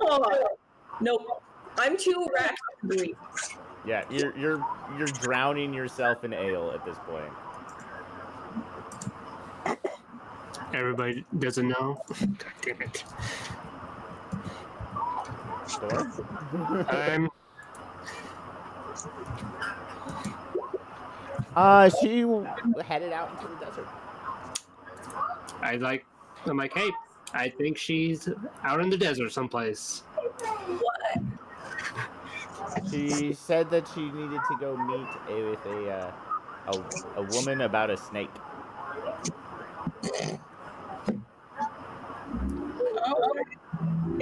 Oh, nope. I'm too racked to believe. Yeah, you're drowning yourself in ale at this point. Everybody doesn't know. God damn it. Storm? She headed out into the desert. I'm like, hey, I think she's out in the desert someplace. What? She said that she needed to go meet with a woman about a snake.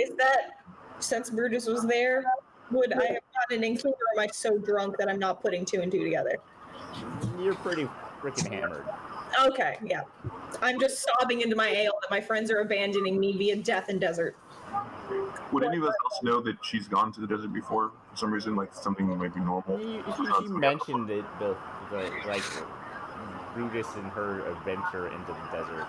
Is that, since Brutus was there, would I have gotten an inkling, or am I so drunk that I'm not putting two and two together? You're pretty freaking hammered. Okay, yeah. I'm just sobbing into my ale that my friends are abandoning me via death and desert. Would any of us else know that she's gone to the desert before for some reason, like something that might be normal? She mentioned it, the like Brutus and her adventure into the desert.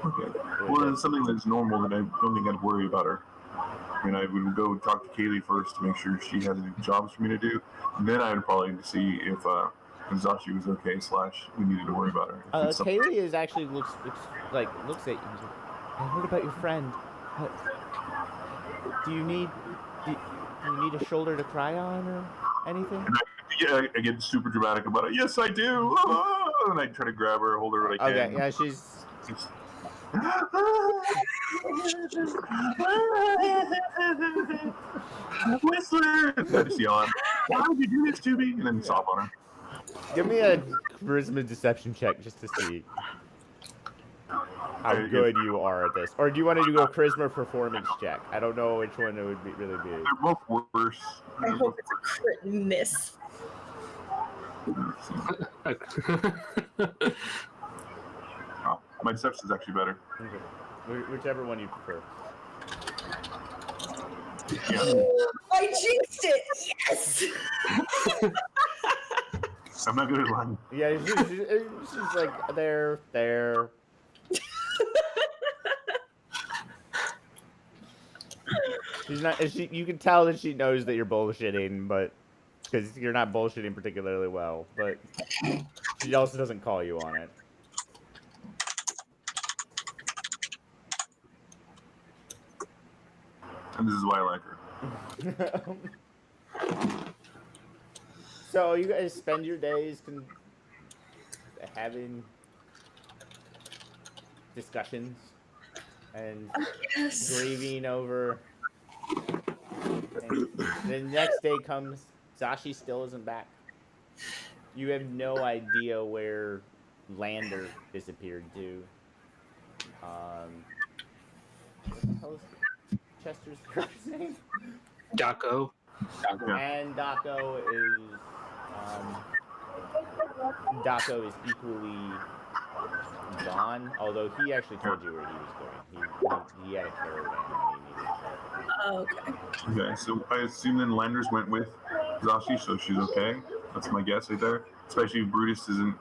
Okay. Well, it's something that's normal that I don't think I'd worry about her. I mean, I would go talk to Kaylee first to make sure she has any jobs for me to do. And then I would probably see if Zashi was okay / we needed to worry about her. Kaylee is actually looks at you. I heard about your friend. Do you need a shoulder to cry on or anything? And I get super dramatic about it. Yes, I do. And I try to grab her, hold her what I can. Okay, yeah, she's. Whistler! I just yell at her, why would you do this to me? And then sob on her. Give me a charisma deception check just to see how good you are at this. Or do you want to do a charisma performance check? I don't know which one it would really be. They're both worse. I hope it's a crit miss. Oh, my deception is actually better. Okay. Whichever one you prefer. Yeah. I jinxed it! Yes! I'm not good at lying. Yeah, she's like, there. She's not. You can tell that she knows that you're bullshitting, but because you're not bullshitting particularly well. But she also doesn't call you on it. And this is why I like her. So you guys spend your days having discussions and grieving over. And the next day comes, Zashi still isn't back. You have no idea where Lander disappeared to. What the hell is Chester's character's name? Daco. And Daco is equally gone, although he actually told you where he was going. He had a caravan and he needed a Okay. Okay, so I assume then Landers went with Zashi, so she's okay. That's my guess right there. Especially if Brutus isn't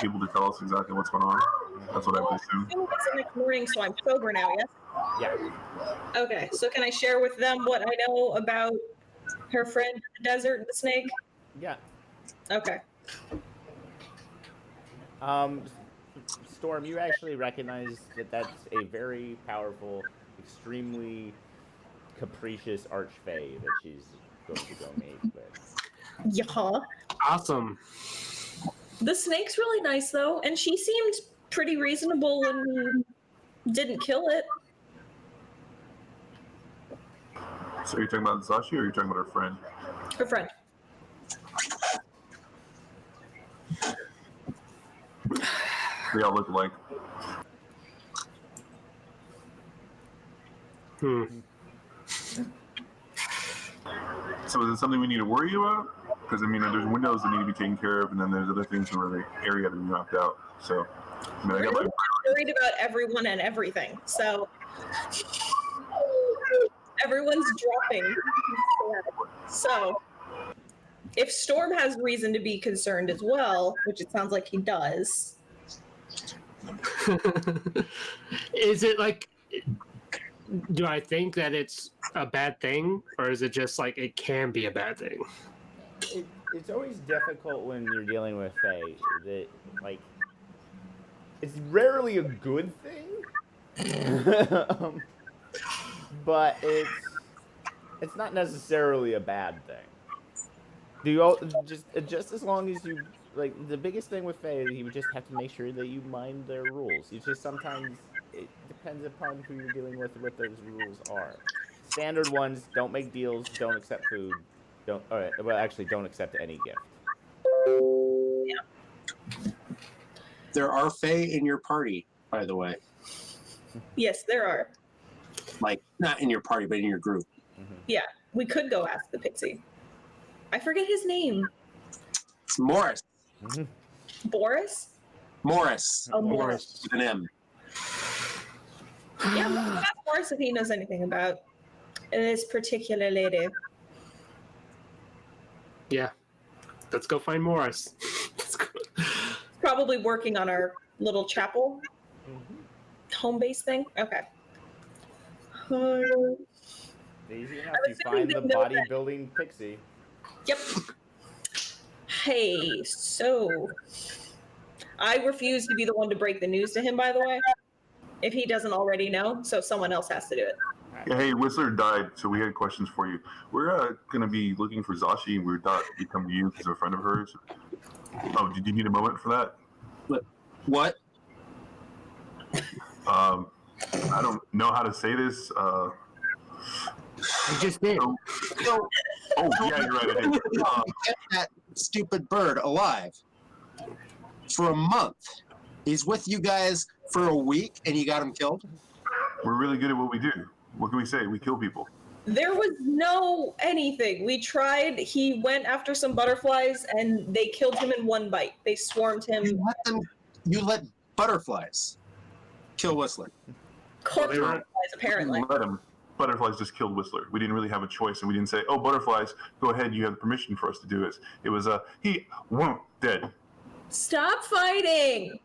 able to tell us exactly what's going on. That's what I would assume. It's the next morning, so I'm sober now, yes? Yeah. Okay, so can I share with them what I know about her friend in the desert and the snake? Yeah. Okay. Storm, you actually recognize that that's a very powerful, extremely capricious archfey that she's going to go mate with. Yeah. Awesome. The snake's really nice, though, and she seemed pretty reasonable when we didn't kill it. So are you talking about Zashi or are you talking about her friend? Her friend. They all look alike. So is it something we need to worry about? Because I mean, there's windows that need to be taken care of, and then there's other things where the area to be mapped out. So, I mean, I got my Worried about everyone and everything, so everyone's dropping. So, if Storm has reason to be concerned as well, which it sounds like he does. Is it like, do I think that it's a bad thing, or is it just like it can be a bad thing? It's always difficult when you're dealing with Fae. That, like, it's rarely a good thing, but it's not necessarily a bad thing. Do you just as long as you like the biggest thing with Fae, you just have to make sure that you mind their rules. It's just sometimes it depends upon who you're dealing with, what those rules are. Standard ones: don't make deals, don't accept food, don't accept any gift. Yeah. There are Fae in your party, by the way. Yes, there are. Like, not in your party, but in your group. Yeah, we could go ask the pixie. I forget his name. Morris. Boris? Morris. Oh, Morris. With an M. Yeah, we'll ask Morris if he knows anything about this particular lady. Yeah. Let's go find Morris. Let's go. Probably working on our little chapel home base thing. Okay. Easy enough. I'm You find the assuming they know that- bodybuilding pixie. Yep. Hey, so I refuse to be the one to break the news to him, by the way, if he doesn't already know, so someone else has to do it. Yeah, hey, Whistler died, so we had questions for you. We're going to be looking for Zashi, and we thought we'd come to you because we're a friend of hers. Oh, did you need a moment for that? What? I don't know how to say this. You just did. So, Oh, yeah, you're right. I did. kept that stupid bird alive for a month. He's with you guys for a week, and you got him killed? We're really good at what we do. What can we say? We kill people. There was no anything. We tried. He went after some butterflies, and they killed him in one bite. They swarmed him. You let butterflies kill Whistler. Corpse they were- butterflies, apparently. We didn't let him. Butterflies just killed Whistler. We didn't really have a choice, and we didn't say, "Oh, butterflies, go ahead. You have the permission for us to do this." It was he won't dead. Stop fighting.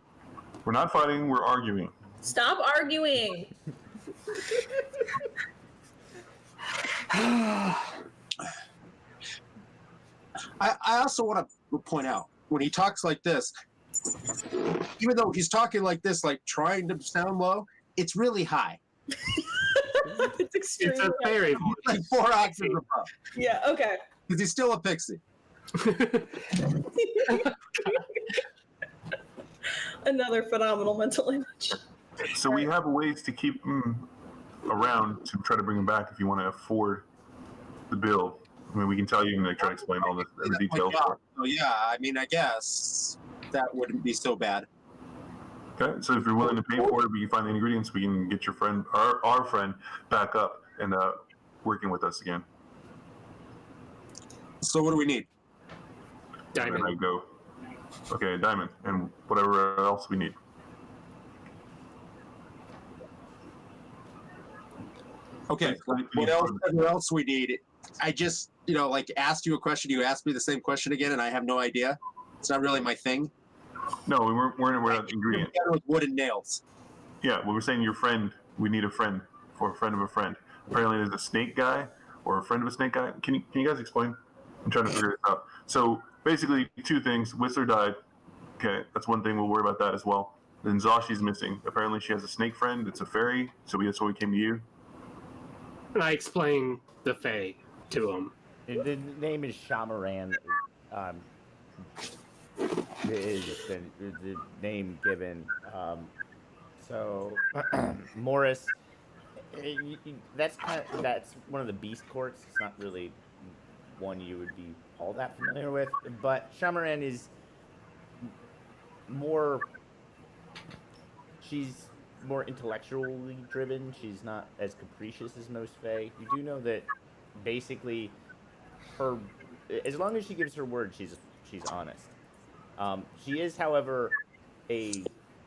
We're not fighting. We're arguing. Stop arguing. I also want to point out, when he talks like this, even though he's talking like this, like trying to sound low, it's really high. It's extremely. It's a fairy voice. Like 4 octaves above. Yeah, okay. Because he's still a pixie. Another phenomenal mental image. So we have ways to keep him around to try to bring him back if you want to afford the bill. I mean, we can tell you and try to explain all the details. So yeah, I mean, I guess that wouldn't be so bad. Okay, so if you're willing to pay for it, we can find the ingredients. We can get your friend, our friend, back up and working with us again. So what do we need? Diamond. And I go, okay, diamond, and whatever else we need. Okay, what else we need? I just, like asked you a question. You asked me the same question again, and I have no idea. It's not really my thing. No, we're not ingredient. Together with wood and nails. Yeah, well, we're saying your friend. We need a friend for a friend of a friend. Apparently, there's a snake guy or a friend of a snake guy. Can you guys explain? I'm trying to figure this out. So basically, 2 things. Whistler died. Okay, that's one thing. We'll worry about that as well. Then Zashi's missing. Apparently, she has a snake friend. It's a fairy. So that's why we came to you. And I explain the Fae to him. The name is Shamaran. Is the name given. So Morris, that's one of the beast courts. It's not really one you would be all that familiar with, but Shamaran is more. She's more intellectually driven. She's not as capricious as most Fae. You do know that basically her, as long as she gives her word, she's honest. She is, however,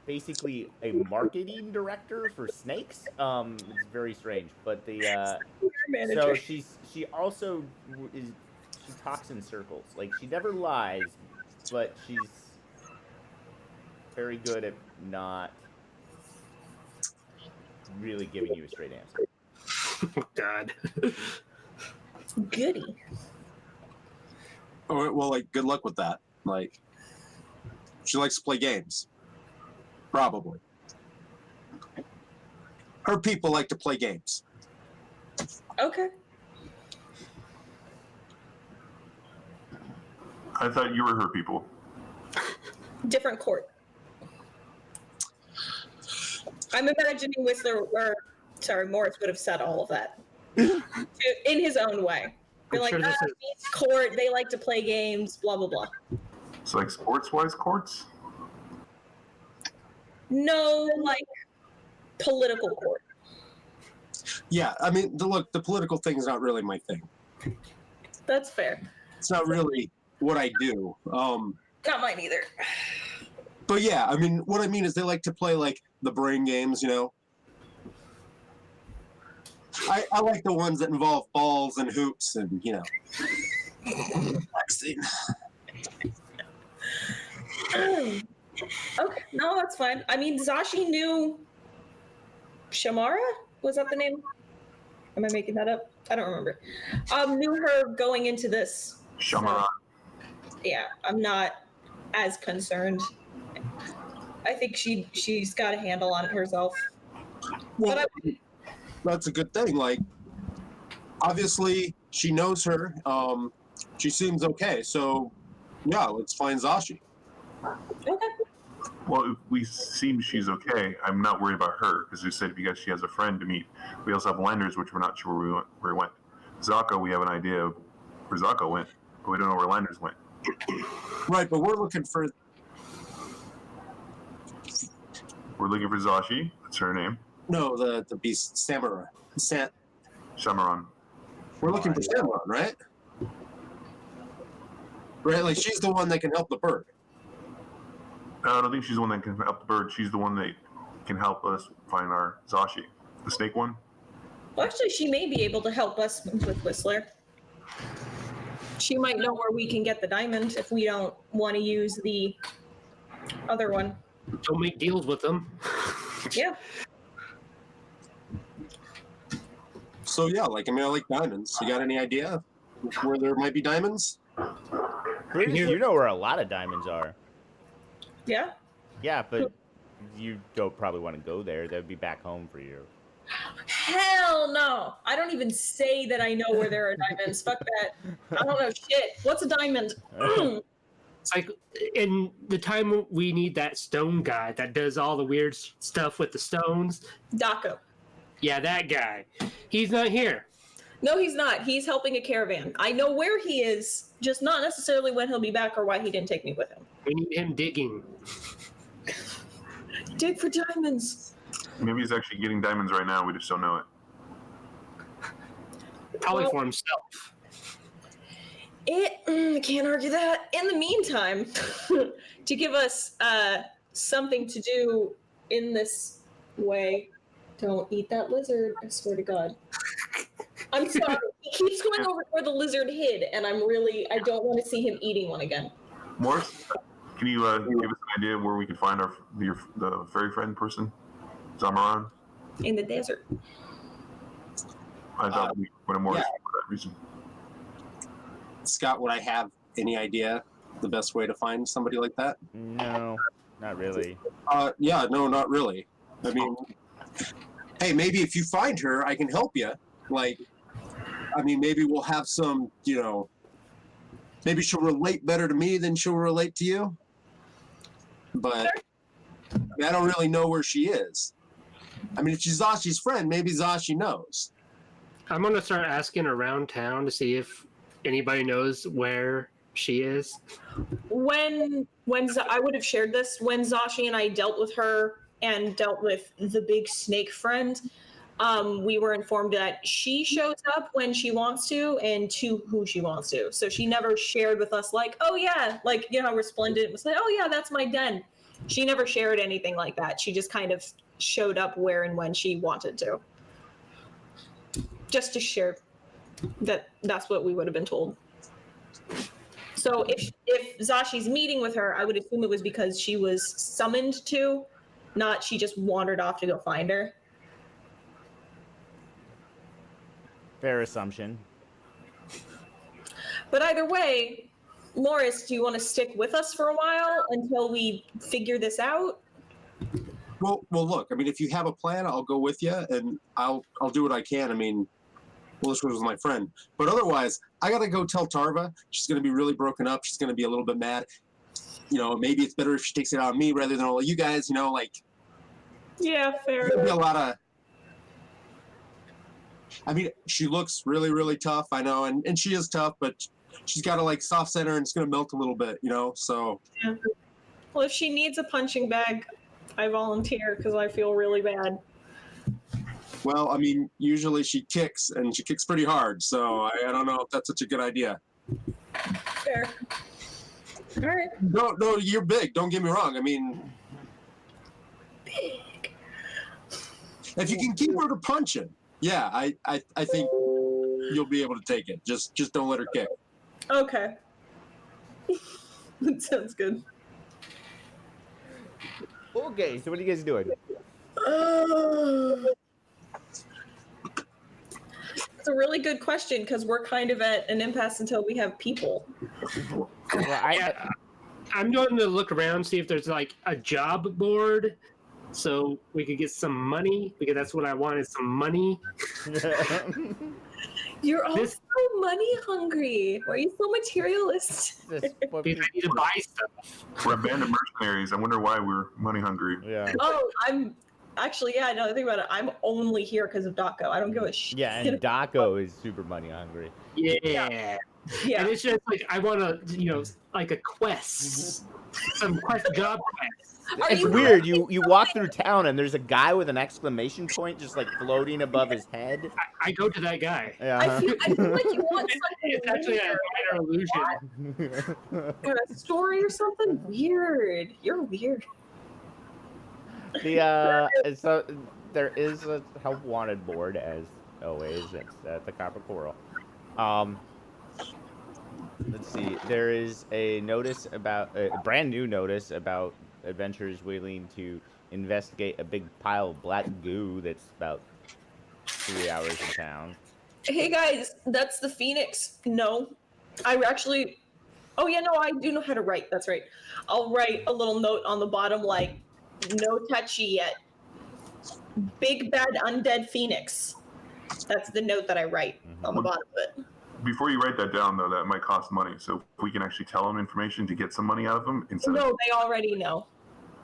basically a marketing director for snakes. It's very strange, but so she also she talks in circles. Like, she never lies, but she's very good at not really giving you a straight answer. Oh, God. Goody. All right, well, good luck with that. She likes to play games. Probably. Her people like to play games. Okay. I thought you were her people. Different court. I'm imagining Morris would have said all of that in his own way. Be like, beast court, they like to play games, blah, blah, blah. It's like sports-wise courts? No, political court. Yeah, I mean, the political thing is not really my thing. That's fair. It's not really what I do. Not mine either. But yeah, I mean, what I mean is they like to play like the brain games, you know. I like the ones that involve balls and hoops and, you know. Okay, no, that's fine. I mean, Zashi knew Shamara? Was that the name? Am I making that up? I don't remember. Knew her going into this. Shamaran. Yeah, I'm not as concerned. I think she's got a handle on it herself. Well, But that's a good thing. Like, obviously, she knows her. She seems okay. So, yeah, let's find Zashi. okay. Well, if we seem she's okay, I'm not worried about her because you said because she has a friend to meet. We also have Landers, which we're not sure where he went. Zaka, we have an idea of where Zaka went, but we don't know where Landers went. Right, but we're looking for. We're looking for Zashi. That's her name. No, the beast, Samara. Shamaran. We're looking for Samara, right? Right, like she's the one that can help the bird. I don't think she's the one that can help the bird. She's the one that can help us find our Zashi. The snake one? Well, actually, she may be able to help us with Whistler. She might know where we can get the diamond if we don't want to use the other one. Don't make deals with them. Yeah. So yeah, like I mean, I like diamonds. You got any idea where there might be diamonds? You know where a lot of diamonds are. Yeah. Yeah, but you don't probably want to go there. That would be back home for you. Hell no. I don't even say that I know where there are diamonds. Fuck that. I don't know shit. What's a diamond? It's like in the time we need that stone guy that does all the weird stuff with the stones. Daco. Yeah, that guy. He's not here. No, he's not. He's helping a caravan. I know where he is, just not necessarily when he'll be back or why he didn't take me with him. We need him digging. Dig for diamonds. Maybe he's actually getting diamonds right now. We just don't know it. Probably for himself. Can't argue that. In the meantime, to give us something to do in this way, don't eat that lizard. I swear to God. I'm sorry. He keeps going over where the lizard hid, and I don't want to see him eating one again. Morris, can you give us an idea of where we can find the fairy friend person? Zamaran? In the desert. I thought we would have Morris yeah. for that reason. Scott, would I have any idea the best way to find somebody like that? No, not really. Yeah, no, not really. I mean, hey, maybe if you find her, I can help you. Like, I mean, maybe we'll have some, you know, maybe she'll relate better to me than she'll relate to you. But I mean, I don't really know where she is. I mean, if she's Zashi's friend, maybe Zashi knows. I'm going to start asking around town to see if anybody knows where she is. When I would have shared this, when Zashi and I dealt with her and dealt with the big snake friend, we were informed that she shows up when she wants to and to who she wants to. So she never shared with us like, oh yeah, like, you know how Resplendent was like, oh yeah, that's my den. She never shared anything like that. She just kind of showed up where and when she wanted to. Just to share that's what we would have been told. So if Zashi's meeting with her, I would assume it was because she was summoned to, not she just wandered off to go find her. Fair assumption. But either way, Morris, do you want to stick with us for a while until we figure this out? Well, look. I mean, if you have a plan, I'll go with you, and I'll do what I can. I mean, well, this was my friend, but otherwise, I gotta go tell Tarva. She's gonna be really broken up. She's gonna be a little bit mad. You know, maybe it's better if she takes it out on me rather than all of you guys. You know, like. Yeah, fair. There'll be a lot of. I mean, she looks really, really tough. I know, and she is tough, but she's got a like soft center, and it's gonna melt a little bit. You know, so. Yeah. Well, if she needs a punching bag, I volunteer because I feel really bad. Well, I mean, usually she kicks, and she kicks pretty hard, so I don't know if that's such a good idea. Fair. All right. No, you're big. Don't get me wrong. I mean, Big. if you can keep her to punching, yeah, I think you'll be able to take it. Just don't let her kick. Okay. That sounds good. Okay, so what are you guys doing? It's a really good question because we're kind of at an impasse until we have people. Well, I'm going to look around, see if there's like a job board, so we could get some money, because that's what I want is some money. You're all This- so money hungry. Why are you so materialist? This Because I need to buy stuff. We're a band of mercenaries. I wonder why we're money hungry. yeah. Oh, I'm actually, yeah, now that I think about it, I'm only here because of Daco. I don't give a shit. Yeah, and Daco is super money hungry. Yeah. Yeah. And it's just like, I want to, like a quest. Some job quest. Are It's you weird. You walk through town and there's a guy with an exclamation point just like floating above his head. I go to that guy. Yeah. I feel like you want something It's actually a minor illusion. weird. A story or something weird. You're weird. So there is a help wanted board as always. It's at the Copper Coral. Let's see. There is a notice about a brand new notice about adventurers willing to investigate a big pile of black goo that's about 3 hours in town. Hey guys, that's the Phoenix. No, I actually. Oh yeah, no, I do know how to write. That's right. I'll write a little note on the bottom like, "No touchy yet." Big bad undead Phoenix. That's the note that I write on the bottom of it. Before you write that down, though, that might cost money. So if we can actually tell them information to get some money out of them instead of No, they already know.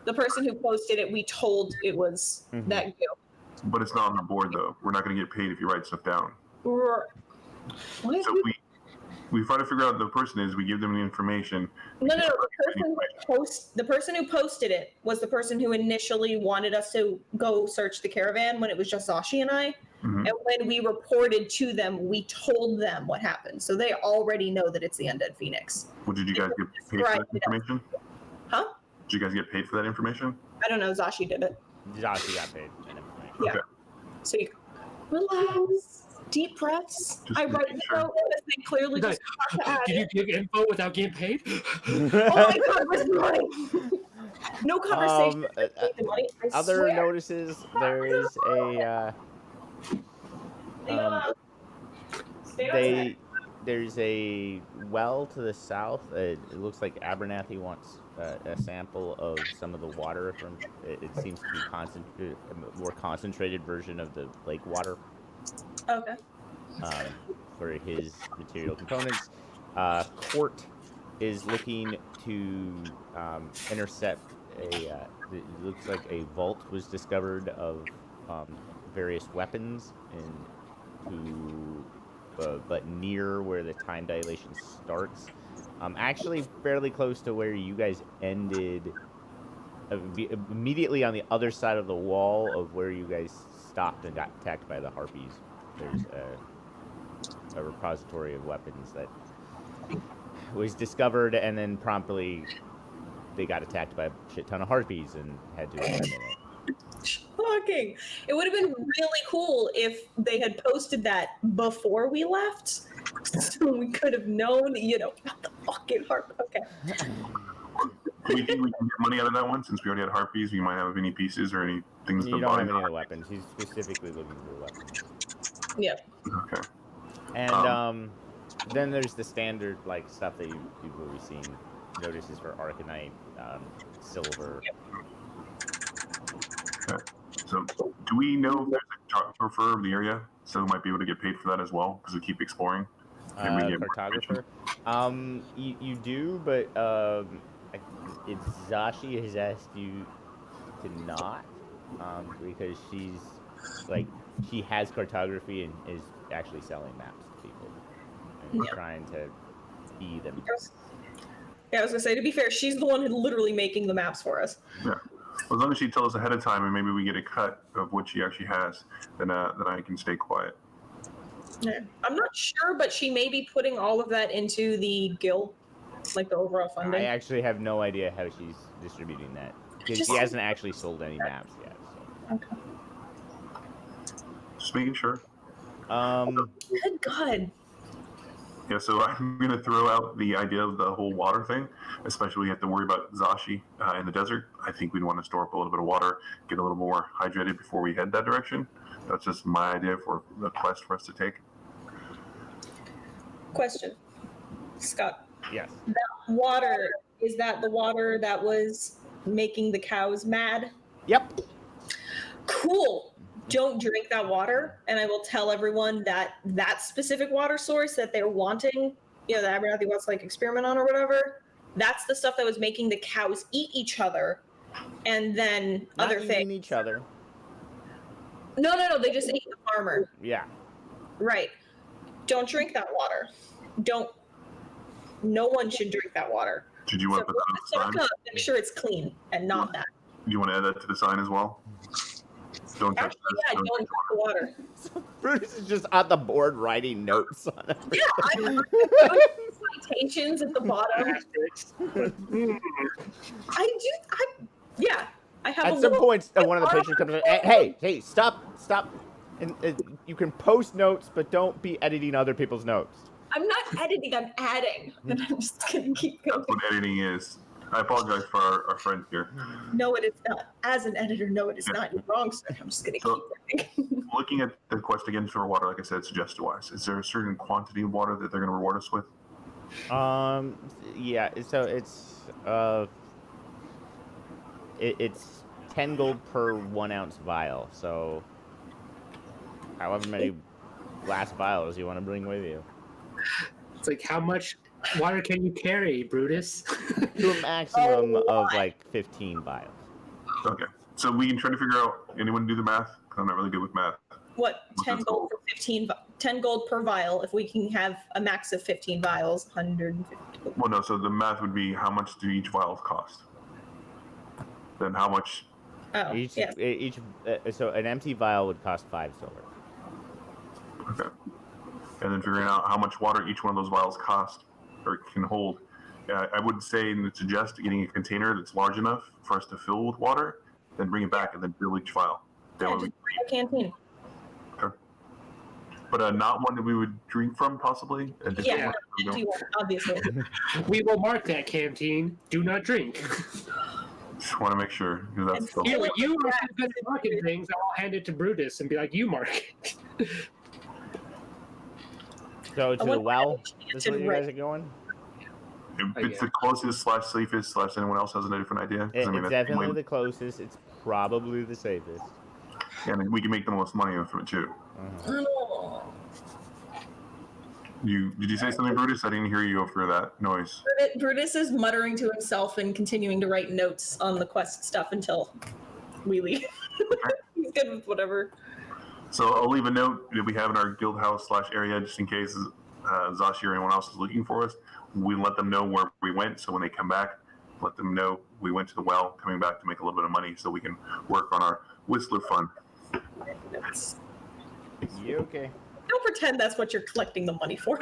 The person who posted it, we told it was that goo. but it's not on the board though. We're not going to get paid if you write stuff down. What? So if we try to figure out who the person is, we give them the information. No. The person who posted it was the person who initially wanted us to go search the caravan when it was just Zashi and I. Mhm. And when we reported to them, we told them what happened. So they already know that it's the undead Phoenix. Well, did you guys get paid for that information? Huh? Did you guys get paid for that information? I don't know. Zashi did it. Josh, got paid. And information. Yeah. Okay. So you relax, deep breaths. Just I write making the sure. note because they clearly just have to add Did you it. give info without getting paid? Oh my god, where's the money? No conversation. Take the money, I Other swear. notices. There is a. There's a well to the south. It looks like Abernathy wants a sample of some of the water from. It seems to be a more concentrated version of the lake water Okay. for his material components. Court is looking to intercept a. It looks like a vault was discovered of various weapons but near where the time dilation starts. Actually fairly close to where you guys ended, immediately on the other side of the wall of where you guys stopped and got attacked by the harpies. There's a repository of weapons that was discovered, and then promptly they got attacked by a shit ton of harpies and had to abandon it. Shocking. It would have been really cool if they had posted that before we left, so we could have known, about the fucking harp. Okay. Do we think we can get money out of that one since we already had harpies? We might have any pieces or any things You to don't buy. have any of the weapons. He's specifically looking for weapons. Yeah. Okay. And then there's the standard stuff that you've always seen. Notices for Arcanite, silver. Okay. So, do we know if there's a cartographer of the area? So we might be able to get paid for that as well because we keep exploring. And we get more Cartographer. You do, but it's Zashi has asked you to not, because she has cartography and is actually selling maps to people and trying to be them. Yeah, I was gonna say, to be fair, she's the one who's literally making the maps for us. Yeah. As long as she tells us ahead of time and maybe we get a cut of what she actually has, then I can stay quiet. Yeah. I'm not sure, but she may be putting all of that into the guild, like the overall funding. I actually have no idea how she's distributing that because Just- she hasn't actually sold any maps yet. So. Okay. Just making sure. Good God. Yeah, so I'm going to throw out the idea of the whole water thing, especially we have to worry about Zashi in the desert. I think we'd want to store up a little bit of water, get a little more hydrated before we head that direction. That's just my idea for the quest for us to take. Question, Scott. Yes. That water, is that the water that was making the cows mad? Yep. Cool. Don't drink that water, and I will tell everyone that that specific water source that they're wanting, that Abernathy wants to experiment on or whatever, that's the stuff that was making the cows eat each other, and then Not other eating things. each other. No, they just ate the farmer. Yeah. Right. Don't drink that water. No one should drink that water. Did you want to put that on the sign? Make sure it's clean and not that. Do you want to add that to the sign as well? Don't touch Actually, this. yeah, don't drink the water. Bruce is just on the board writing notes on it. Yeah, I have citations at the bottom. I have At a some little, point, one of the patients comes in. Hey, stop. And you can post notes, but don't be editing other people's notes. I'm not editing, I'm adding. And I'm just going to keep going. That's what editing is. I apologize for our friend here. No, it is not. As an editor, no, it is not. You're wrong, sir. I'm just going to keep writing. Looking at the quest again for water, like I said, suggested-wise, is there a certain quantity of water that they're going to reward us with? Yeah. So it's 10 gold per 1 ounce vial. So however many glass vials you want to bring with you. It's like, how much water can you carry, Brutus? To a maximum of 15 vials. Okay. So we can try to figure out, anyone do the math? 'Cause I'm not really good with math. What? 10 gold for 10 gold per vial. If we can have a max of 15 vials, 150. Well, no, so the math would be how much do each vial cost? Then how much? Oh, yeah. So an empty vial would cost 5 silver. Okay. And then figuring out how much water each one of those vials cost or can hold. I would say and suggest getting a container that's large enough for us to fill with water, then bring it back and then fill each vial. Yeah, just bring a canteen. Okay. But not one that we would drink from, possibly? Yeah, obviously. We will mark that canteen. Do not drink. Just want to make sure. Because that's You are so good at marking things, I'll hand it to Brutus and be like, you mark it. So to the well, that's where you guys are going? It's the closest / safest / anyone else has a different idea. It's definitely the closest. It's probably the safest. And we can make the most money from it too. Oh. Did you say something, Brutus? I didn't hear you over that noise. Brutus is muttering to himself and continuing to write notes on the quest stuff until we leave. He's good with whatever. So I'll leave a note that we have in our guild house / area just in case Zashi or anyone else is looking for us. We let them know where we went, so when they come back, let them know we went to the well, coming back to make a little bit of money so we can work on our Whistler fund. You okay? Don't pretend that's what you're collecting the money for.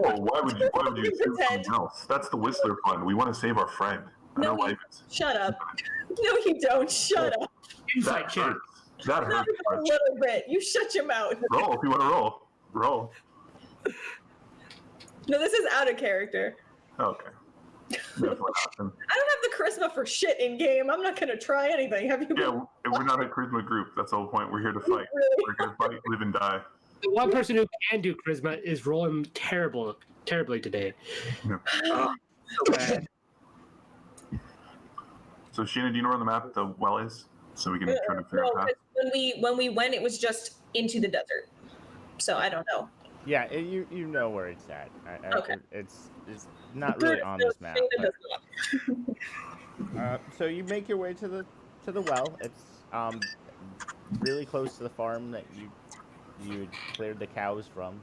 Oh, why would you do Pretend. something else? That's the Whistler fund. We want to save our friend. No, shut up. No, you don't. Shut up. Inside check. That Not hurts. even a little bit. You shut your mouth. Roll if you want to roll. Roll. No, this is out of character. Okay. That's what happened. I don't have the charisma for shit in game. I'm not gonna try anything. Have you? Yeah, we're not a charisma group. That's the whole point. We're here to fight. Really? We're here to fight, live and die. The one person who can do charisma is rolling terribly today. Yeah. So bad. So Shannon, do you know where on the map the well is? So we can try to figure out that. When we went, it was just into the desert. So I don't know. Yeah, you know where it's at. Okay. It's not really on this map. But, So you make your way to the well. It's really close to the farm that you cleared the cows from.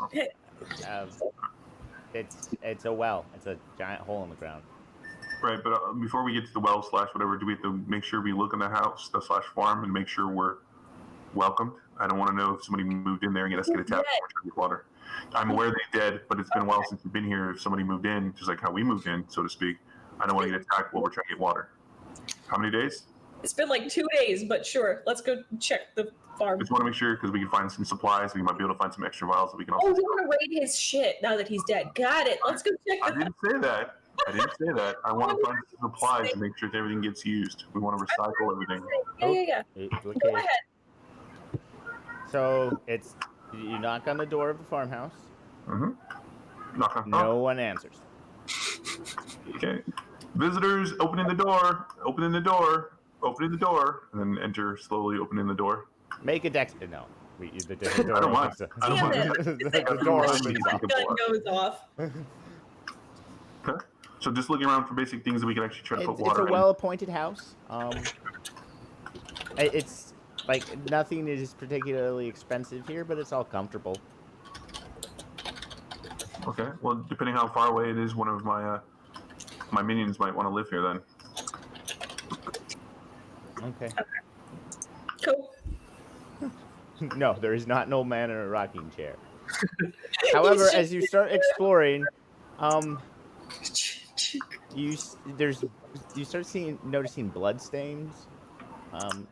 Okay. It's a well. It's a giant hole in the ground. Right, but before we get to the well / whatever, do we have to make sure we look in the house, the / farm, and make sure we're welcomed? I don't want to know if somebody moved in there and get us get attacked when we're trying to get water. I'm aware they're dead, but it's been a while since we've been here. If somebody moved in, just like how we moved in, so to speak, I don't want to get attacked while we're trying to get water. How many days? It's been like 2 days, but sure. Let's go check the farm. Just want to make sure because we can find some supplies. We might be able to find some extra vials that we can also. Oh, we want to raid his shit now that he's dead. Got it. Let's go check I the didn't say that. I didn't say that. I want to find some supplies and make sure that everything gets used. We want to recycle everything. Yeah. Okay. Go ahead. So you knock on the door of the farmhouse. Mm-hmm. Knock, knock, knock. No one answers. Okay. Visitors, opening the door. Opening the door. Opening the door. And then enter slowly, opening the door. Make a dex. No. The door I don't mind. opens up. I don't Damn mind. The door opens My up. gun goes off. Okay. So just looking around for basic things that we can actually try to put It's water a in. well-appointed house. It's like nothing is particularly expensive here, but it's all comfortable. Okay. Well, depending how far away it is, one of my my minions might want to live here then. Okay. Cool. No, there is not an old man in a rocking chair. However, as you start exploring, you start noticing bloodstains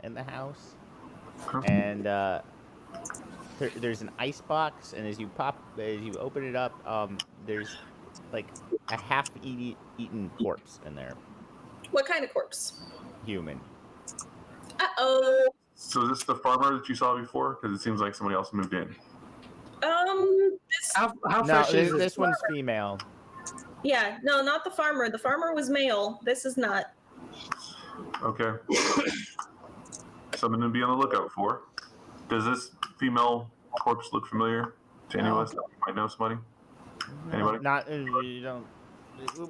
in the house, and there's an ice box, and as you open it up, there's like a half-eaten corpse in there. What kind of corpse? Human. Uh-oh. So is this the farmer that you saw before? Because it seems like somebody else moved in. This. How No, fresh is this one's female. Yeah, no, not the farmer. The farmer was male. This is not. Okay. Something to be on the lookout for. Does this female corpse look familiar to any of us that we might know somebody? Anybody? Not you don't.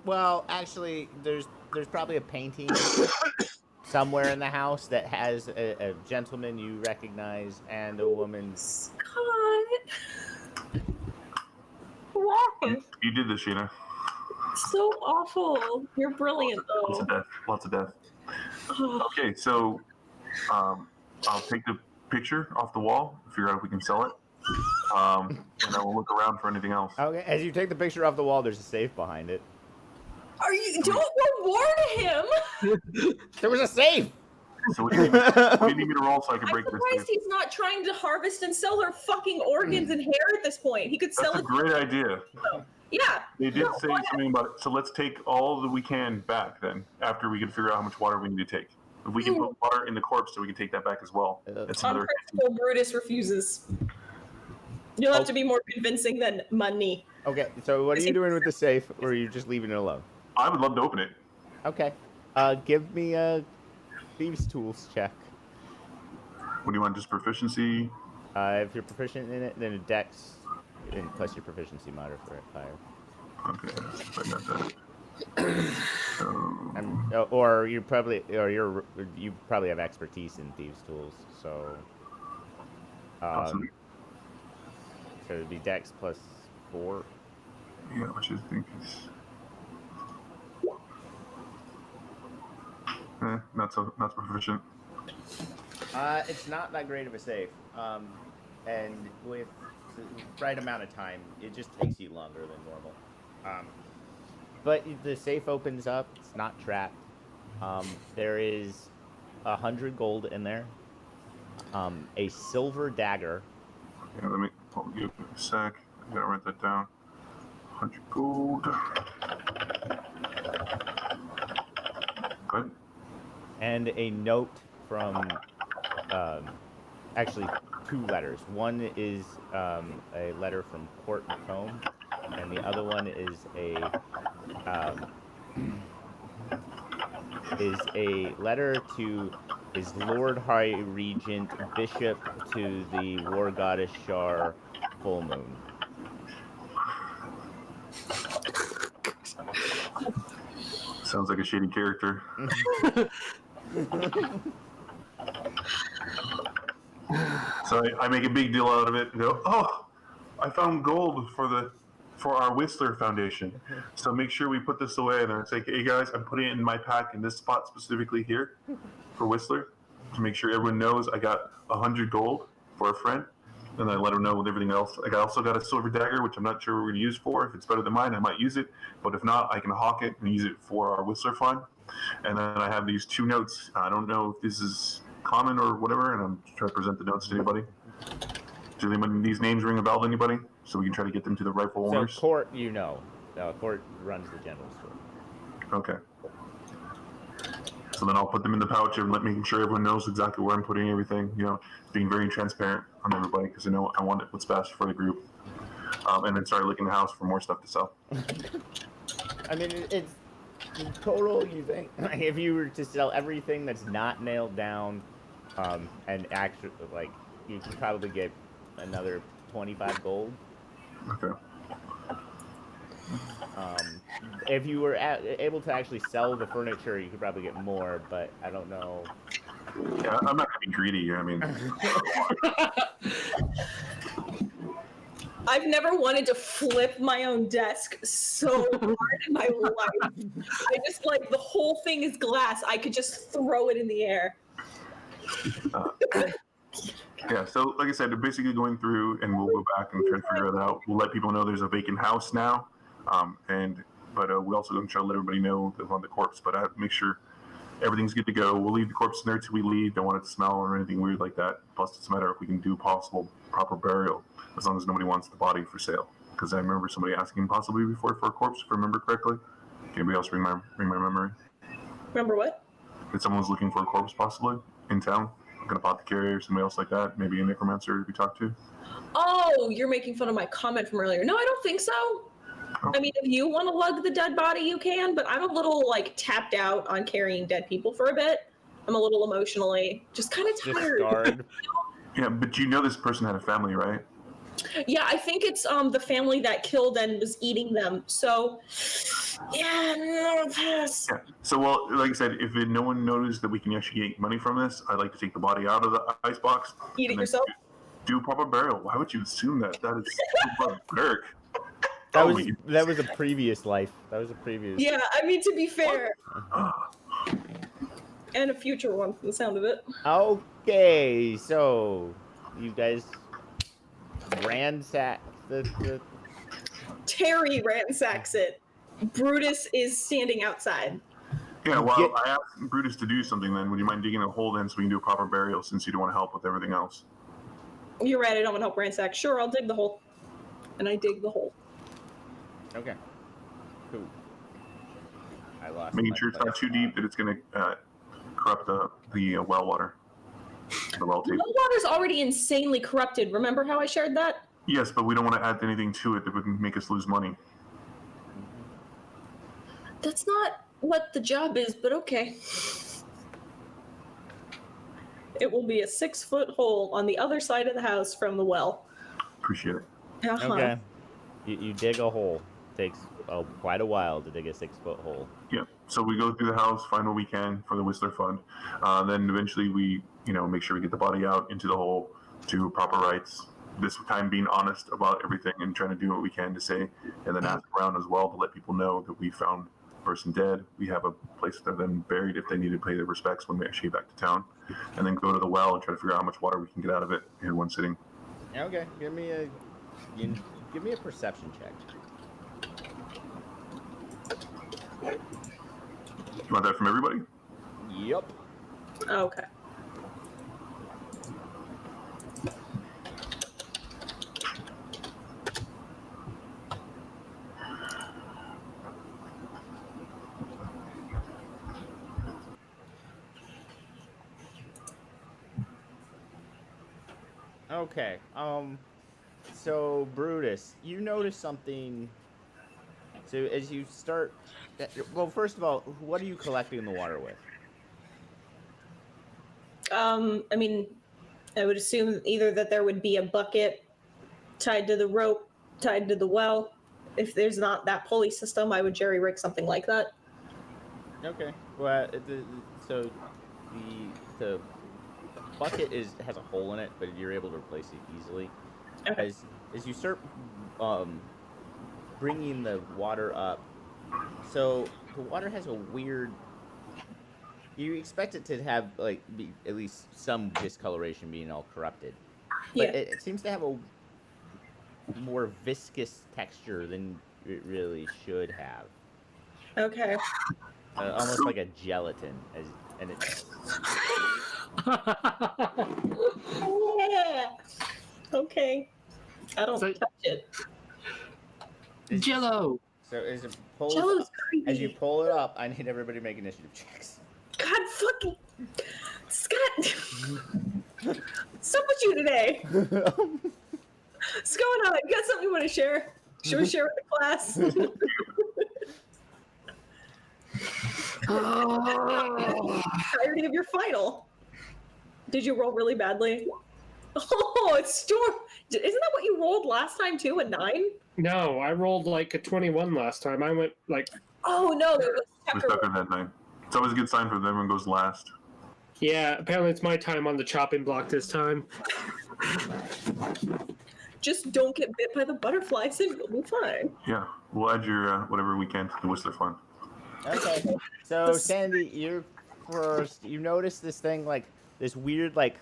Well, actually, there's probably a painting somewhere in the house that has a gentleman you recognize and a woman. God. Why? You did this, Sheena. So awful. You're brilliant, Lots of though. death. Lots of death. Oh, Okay, so I'll take the picture off the wall, figure out if we can sell it, and I will look around for anything else. Okay, as you take the picture off the wall, there's a safe behind it. are you? Don't reward him. There was a safe. So what do you need me to roll so I can I'm break this? surprised he's not trying to harvest and sell her fucking organs and hair at this point. He could sell That's a it. great idea. Yeah. They did No, say why not? something about it. So let's take all that we can back then, after we can figure out how much water we need to take. If we can put water in the corpse, so we can take that back as well. That's On another. principle, Brutus refuses. You'll have to be more convincing than money. Okay, so what are you doing with the safe, or are you just leaving it alone? I would love to open it. Okay, give me a thieves' tools check. What do you want? Just proficiency? If you're proficient in it, then a dex, and plus your proficiency modifier. Okay, I got that. So, Or you probably have expertise in thieves' tools, so. awesome. So it'd be dex plus 4. Yeah, which I think is. Not so proficient. It's not that great of a safe, and with the right amount of time, it just takes you longer than normal. But the safe opens up. It's not trapped. There is 100 gold in there. A silver dagger. Yeah, I'll give it a sec. I gotta write that down. 100 gold. Good. And a note from, actually 2 letters. One is a letter from Court McComb, and the other one is a letter to his Lord High Regent Bishop to the War Goddess Shar Full Moon. Sounds like a shady character. So I make a big deal out of it and go, oh, I found gold for the for our Whistler Foundation. So make sure we put this away. And I say, hey guys, I'm putting it in my pack in this spot specifically here for Whistler to make sure everyone knows I got 100 gold for a friend. And I let them know with everything else. I also got a silver dagger, which I'm not sure what we're going to use for. If it's better than mine, I might use it. But if not, I can hawk it and use it for our Whistler Fund. And then I have these 2 notes. I don't know if this is common or whatever, and I'm trying to present the notes to anybody. Do these names ring a bell to anybody? So we can try to get them to the rightful owners. So Court, Court runs the general store. Okay. So then I'll put them in the pouch and making sure everyone knows exactly where I'm putting everything. Being very transparent on everybody because I want what's best for the group. And then start looking the house for more stuff to sell. I mean, it's in total. You think if you were to sell everything that's not nailed down, and actually you could probably get another 25 gold. Okay. If you were able to actually sell the furniture, you could probably get more, but I don't know. Yeah, I'm not gonna be greedy. I mean, I've never wanted to flip my own desk so hard in my life. I just the whole thing is glass. I could just throw it in the air. yeah. So like I said, they're basically going through, and we'll go back and try to figure it out. We'll let people know there's a vacant house now, but we also going to try to let everybody know they want the corpse. But I have to make sure everything's good to go. We'll leave the corpse in there till we leave. Don't want it to smell or anything weird like that. Plus, it's a matter if we can do possible proper burial, as long as nobody wants the body for sale. Because I remember somebody asking possibly before for a corpse, if I remember correctly. Can anybody else bring my memory? Remember what? That someone was looking for a corpse possibly in town, like an apothecary or somebody else like that, maybe a necromancer we talked to. Oh, you're making fun of my comment from earlier. No, I don't think so. Oh. I mean, if you want to lug the dead body, you can, but I'm a little tapped out on carrying dead people for a bit. I'm a little emotionally just kind of tired. Scarred. Yeah, but this person had a family, right? Yeah, I think it's the family that killed and was eating them. So, yeah, no, pass. Yeah. So, well, like I said, if no one noticed that we can actually get money from this, I'd like to take the body out of the ice box. Eat it yourself? Do a proper burial. Why would you assume that? That is super dark. That was a previous life. That was a previous. Yeah, I mean, to be fair. And a future one from the sound of it. Okay, so you guys ransack the Terry ransacks it. Brutus is standing outside. Yeah, well, I asked Brutus to do something then. Would you mind digging a hole then so we can do a proper burial since you don't want to help with everything else? You're right, I don't want to help ransack. Sure, I'll dig the hole. And I dig the hole. Okay. Cool. I lost. Making sure it's not too deep that it's going to corrupt the well water. The well tape. Well water's already insanely corrupted. Remember how I shared that? Yes, but we don't want to add anything to it that would make us lose money. That's not what the job is, but okay. It will be a 6-foot hole on the other side of the house from the well. Appreciate it. Uh-huh. Okay. You dig a hole. Takes quite a while to dig a 6-foot hole. Yeah. So we go through the house, find what we can for the Whistler Fund. Then eventually we, make sure we get the body out into the hole, do proper rites. This time being honest about everything and trying to do what we can to say, and then ask around as well to let people know that we found the person dead. We have a place for them buried if they need to pay their respects when we actually get back to town, and then go to the well and try to figure out how much water we can get out of it in one sitting. Okay. Give me a perception check. You want that from everybody? Yep. Okay. Okay. So Brutus, you notice something. So as you start, well, first of all, what are you collecting the water with? I mean, I would assume either that there would be a bucket tied to the rope, tied to the well. If there's not that pulley system, I would jerry-rig something like that. Okay. Well, so the bucket has a hole in it, but you're able to replace it easily. Okay. As you start bringing the water up. So the water has a weird. You expect it to have like be at least some discoloration, being all corrupted, but Yeah. it seems to have a more viscous texture than it really should have. Okay. Almost like a gelatin, and it. Yeah. Okay. I don't So- touch it. Jello. So as it pulls, Jello's creepy. as you pull it up, I need everybody to make initiative checks. God fucking Scott. What's up with you today? What's going on? You got something you want to share? Should we share with the class? Entirety of your final. Did you roll really badly? Oh, it's Storm. Isn't that what you rolled last time too? A 9? No, I rolled like a 21 last time. I went like, Oh no, it was We're Tucker. stuck in that 9. It's always a good sign for them everyone goes last. yeah, apparently it's my time on the chopping block this time. Just don't get bit by the butterflies and you'll be fine. Yeah, we'll add your whatever we can to the Whistler Fund. Okay. So Sandy, you're first. You notice this thing, like this weird, like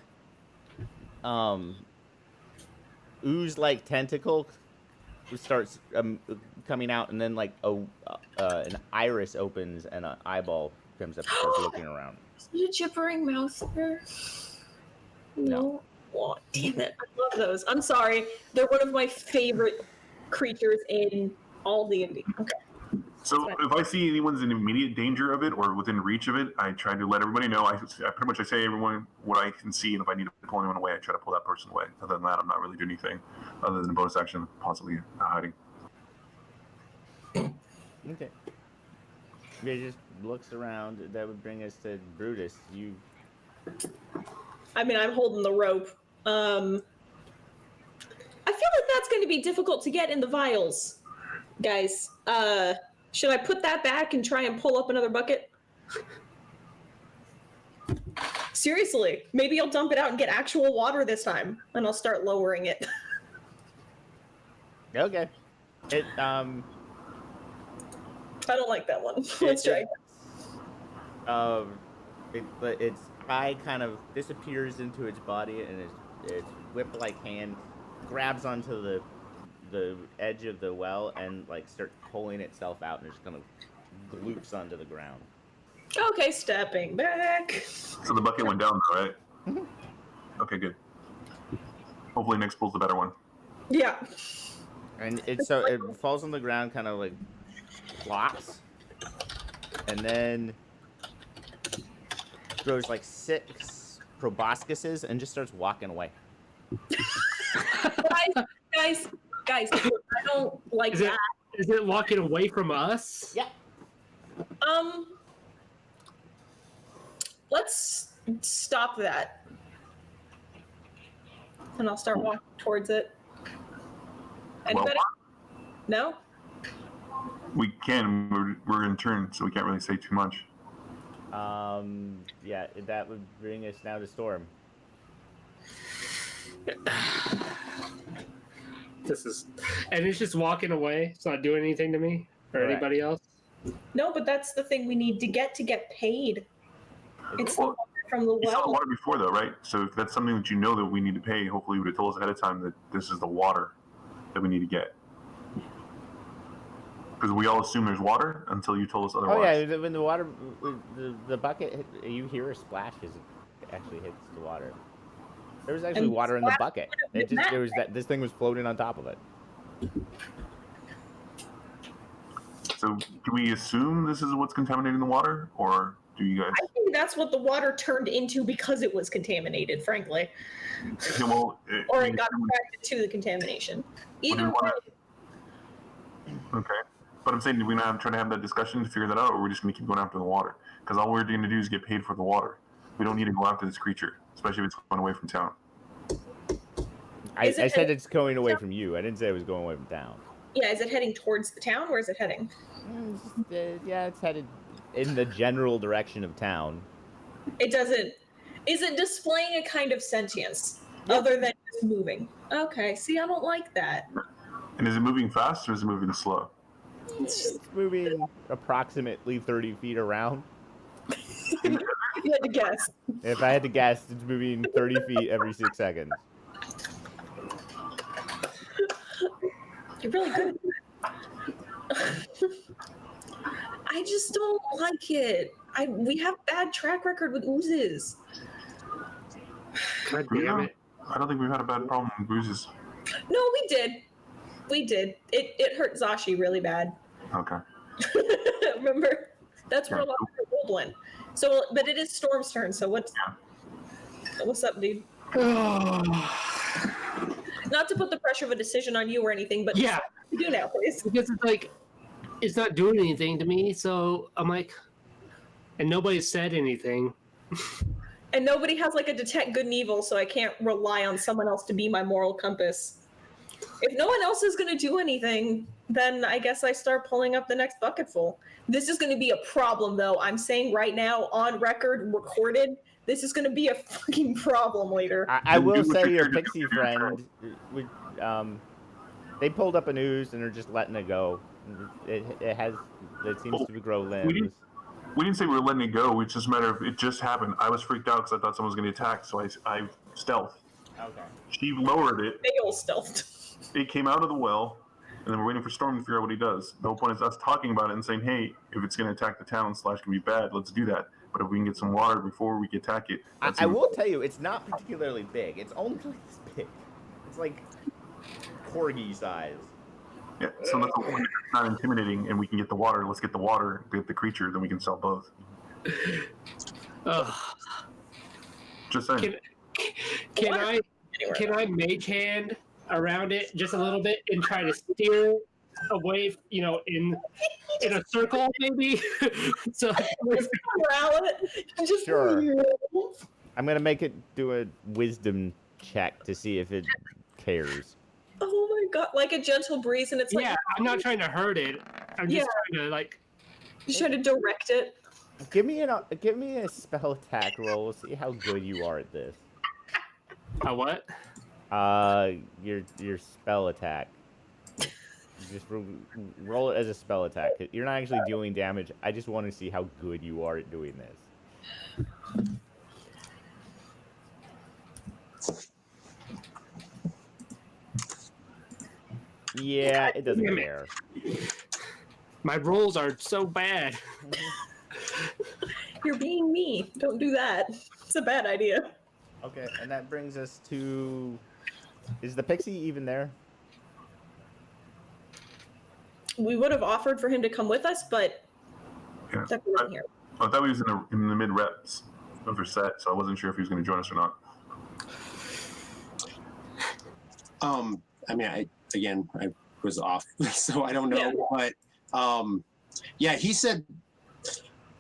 ooze-like tentacle starts coming out, and then like an iris opens and an eyeball comes up and starts looking around. Is it a gibbering mouse there? No. Oh, damn it. I love those. I'm sorry. They're one of my favorite creatures in all D&D. Okay. So That's if I see anyone's in immediate danger of it or within reach of it, I try to let everybody know. I pretty much say everyone what I can see, and if I need to pull anyone away, I try to pull that person away. Other than that, I'm not really doing anything other than a bonus action, possibly hiding. Okay. He just looks around. That would bring us to Brutus. You. I mean, I'm holding the rope. I feel like that's going to be difficult to get in the vials, guys. Should I put that back and try and pull up another bucket? Seriously, maybe I'll dump it out and get actual water this time, and I'll start lowering it. Okay. It I don't like that one. Let's try. Its eye kind of disappears into its body, and its whip-like hand grabs onto the edge of the well and like starts pulling itself out, and it just kind of gloops onto the ground. Okay, stepping back. So the bucket went down, though, right? Mm-hmm. Okay, good. Hopefully Nick's pulls the better one. Yeah. And it falls on the ground, kind of like flops, and then throws like 6 proboscises and just starts walking away. Guys, I don't like that. Is it walking away from us? Yeah. Let's stop that. And I'll start walking towards it. Anybody? No? We can. We're in turn, so we can't really say too much. Yeah, that would bring us now to Storm. And it's just walking away. It's not doing anything to me or Correct. anybody else. No, but that's the thing we need to get paid. It's the Well, water from the You saw the well. water before, though, right? So if that's something that you know that we need to pay, hopefully you would have told us ahead of time that this is the water that we need to get. Because we all assume there's water until you told us otherwise. Oh yeah, when the water, the bucket, you hear a splash as it actually hits the water. There was actually And water in the splash bucket. would have been There was that. This thing was floating on top of it. So do we assume this is what's contaminating the water, or do you guys? I think that's what the water turned into because it was contaminated, frankly. Yeah, well, Or it got attracted to the contamination. Either Well, way. then okay. But I'm saying, do we not try to have that discussion to figure that out, or we're just going to keep going after the water? Because all we're going to do is get paid for the water. We don't need to go after this creature, especially if it's going away from town. Is I it said a- it's going away from you. I didn't say it was going away from town. Yeah, is it heading towards the town? Where is it heading? Yeah, it's headed in the general direction of town. It doesn't. Is it displaying a kind of sentience other than just moving? Okay, see, I don't like that. And is it moving fast or is it moving slow? It's moving approximately 30 feet around. You had to guess. If I had to guess, it's moving 30 feet every 6 seconds. You're really good at that. I just don't like it. We have bad track record with oozes. God damn it. I don't think we've had a bad problem with bruises. No, we did. We did. It hurt Zashi really bad. Okay. Remember? That's where a lot of the gold went. So, but it is Storm's turn. So what's up, dude? Not to put the pressure of a decision on you or anything, but Yeah. you do now, please. Because it's like, it's not doing anything to me, so I'm like, and nobody said anything. And nobody has like a detect good and evil, so I can't rely on someone else to be my moral compass. If no one else is going to do anything, then I guess I start pulling up the next bucketful. This is going to be a problem, though. I'm saying right now, on record, recorded, this is going to be a fucking problem later. I will say your pixie friend, they pulled up a noose and are just letting it go. It seems to grow limbs. We didn't say we were letting it go. It's just a matter of it just happened. I was freaked out because I thought someone was going to attack, so I stealthed. Okay. She lowered it. Big ol' stealthed. It came out of the well, and then we're waiting for Storm to figure out what he does. The whole point is us talking about it and saying, hey, if it's going to attack the town / can be bad, let's do that. But if we can get some water before we can attack it. I will tell you, it's not particularly big. It's only like this big. It's like corgi size. Yeah, so that's the point. It's not intimidating, and we can get the water. Let's get the water, get the creature, then we can sell both. Just saying. Can I mage hand around it just a little bit and try to steer away, in a circle maybe? So Corral it. Just Sure. I'm gonna make it do a wisdom check to see if it cares. Oh my god, like a gentle breeze, and it's like I'm not trying to hurt it. I'm just trying to you try to direct it. Give me a spell attack roll. See how good you are at this. a what? Your spell attack. Just roll it as a spell attack. You're not actually doing damage. I just want to see how good you are at doing this. Yeah, it doesn't care. My rolls are so bad. You're being me. Don't do that. It's a bad idea. Okay, and that brings us to... Is the pixie even there? We would have offered for him to come with us, but Yeah. that wasn't here. I thought he was in the mid reps of her set, so I wasn't sure if he was going to join us or not. I mean, I was off, so I don't know. Yeah. But he said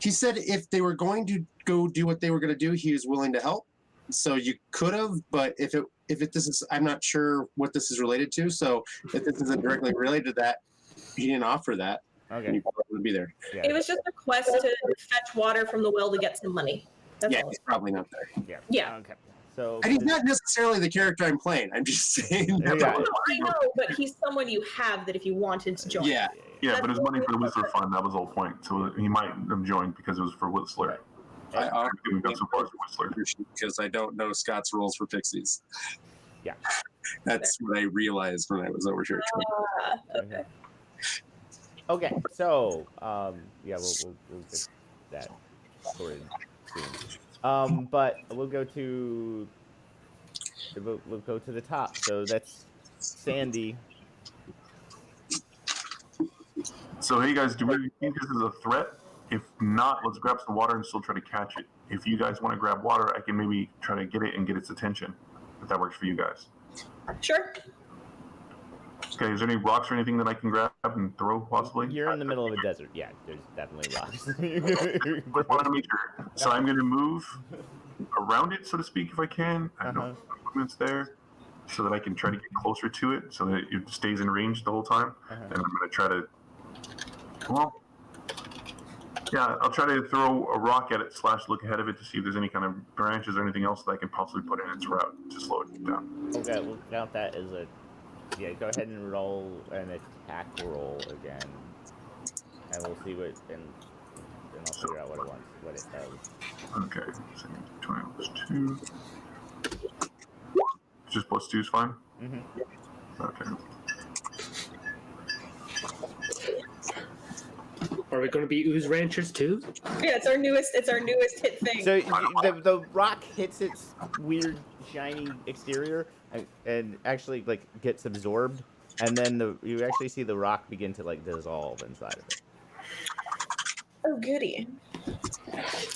if they were going to go do what they were going to do, he was willing to help. So you could have, but if this is, I'm not sure what this is related to. So if this isn't directly related to that, he didn't offer that. Okay. You probably would be there. Yeah. It was just a quest to fetch water from the well to get some money. That's all. He's probably not there. Yeah. Okay. So. And he's not necessarily the character I'm playing. I'm just saying. Yeah. No, I know, but he's someone you have that if you wanted to join. Yeah. Yeah, but his money for the Whistler Fund, that was the whole point. So he might have joined because it was for Whistler. I we got so far as Whistler. because I don't know Scott's rules for pixies. Yeah. That's what I realized when I was over here. Okay. Okay, so we'll get that sorted soon. But we'll go to the top. So that's Sandy. So hey guys, do we think this is a threat? If not, let's grab some water and still try to catch it. If you guys want to grab water, I can maybe try to get it and get its attention. If that works for you guys. Sure. Okay, is there any rocks or anything that I can grab and throw possibly? You're in the middle of a desert. Yeah, there's definitely rocks. I want to make sure. So I'm going to move around it, so to speak, if I can. I know movements there, so that I can try to get closer to it, so that it stays in range the whole time. And I'm going to try to. I'll try to throw a rock at it / look ahead of it to see if there's any kind of branches or anything else that I can possibly put in its route to slow it down. Okay, we'll count that as a Yeah, go ahead and roll an attack roll again, and we'll see what and I'll figure out what it does. Okay, so 20 plus 2. Just plus 2 is fine? Mm-hmm. Okay. Are we going to be ooze ranchers too? Yeah, it's our newest hit thing. So the rock hits its weird shiny exterior and actually like gets absorbed, and then you actually see the rock begin to like dissolve inside of it. Oh goody.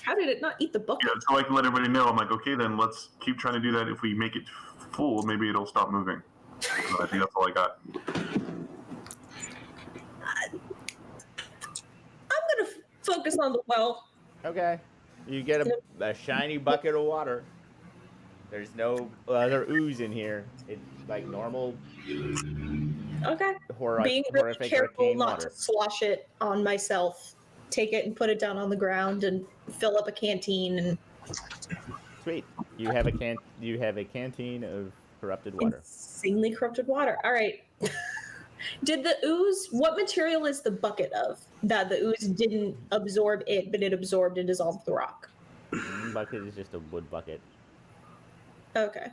How did it not eat the bucket? Yeah, so I can let everybody know. I'm like, okay, then let's keep trying to do that. If we make it full, maybe it'll stop moving. So I think that's all I got. I'm gonna focus on the well. Okay, you get a shiny bucket of water. There's no other ooze in here. It's like normal. Okay. Horrific, Being really careful arcane not water. to slosh it on myself. Take it and put it down on the ground and fill up a canteen and Sweet. You have a canteen of corrupted water. insanely corrupted water. All right. Did the ooze? What material is the bucket of that the ooze didn't absorb it, but it absorbed and dissolved the rock? Bucket is just a wood bucket. Okay.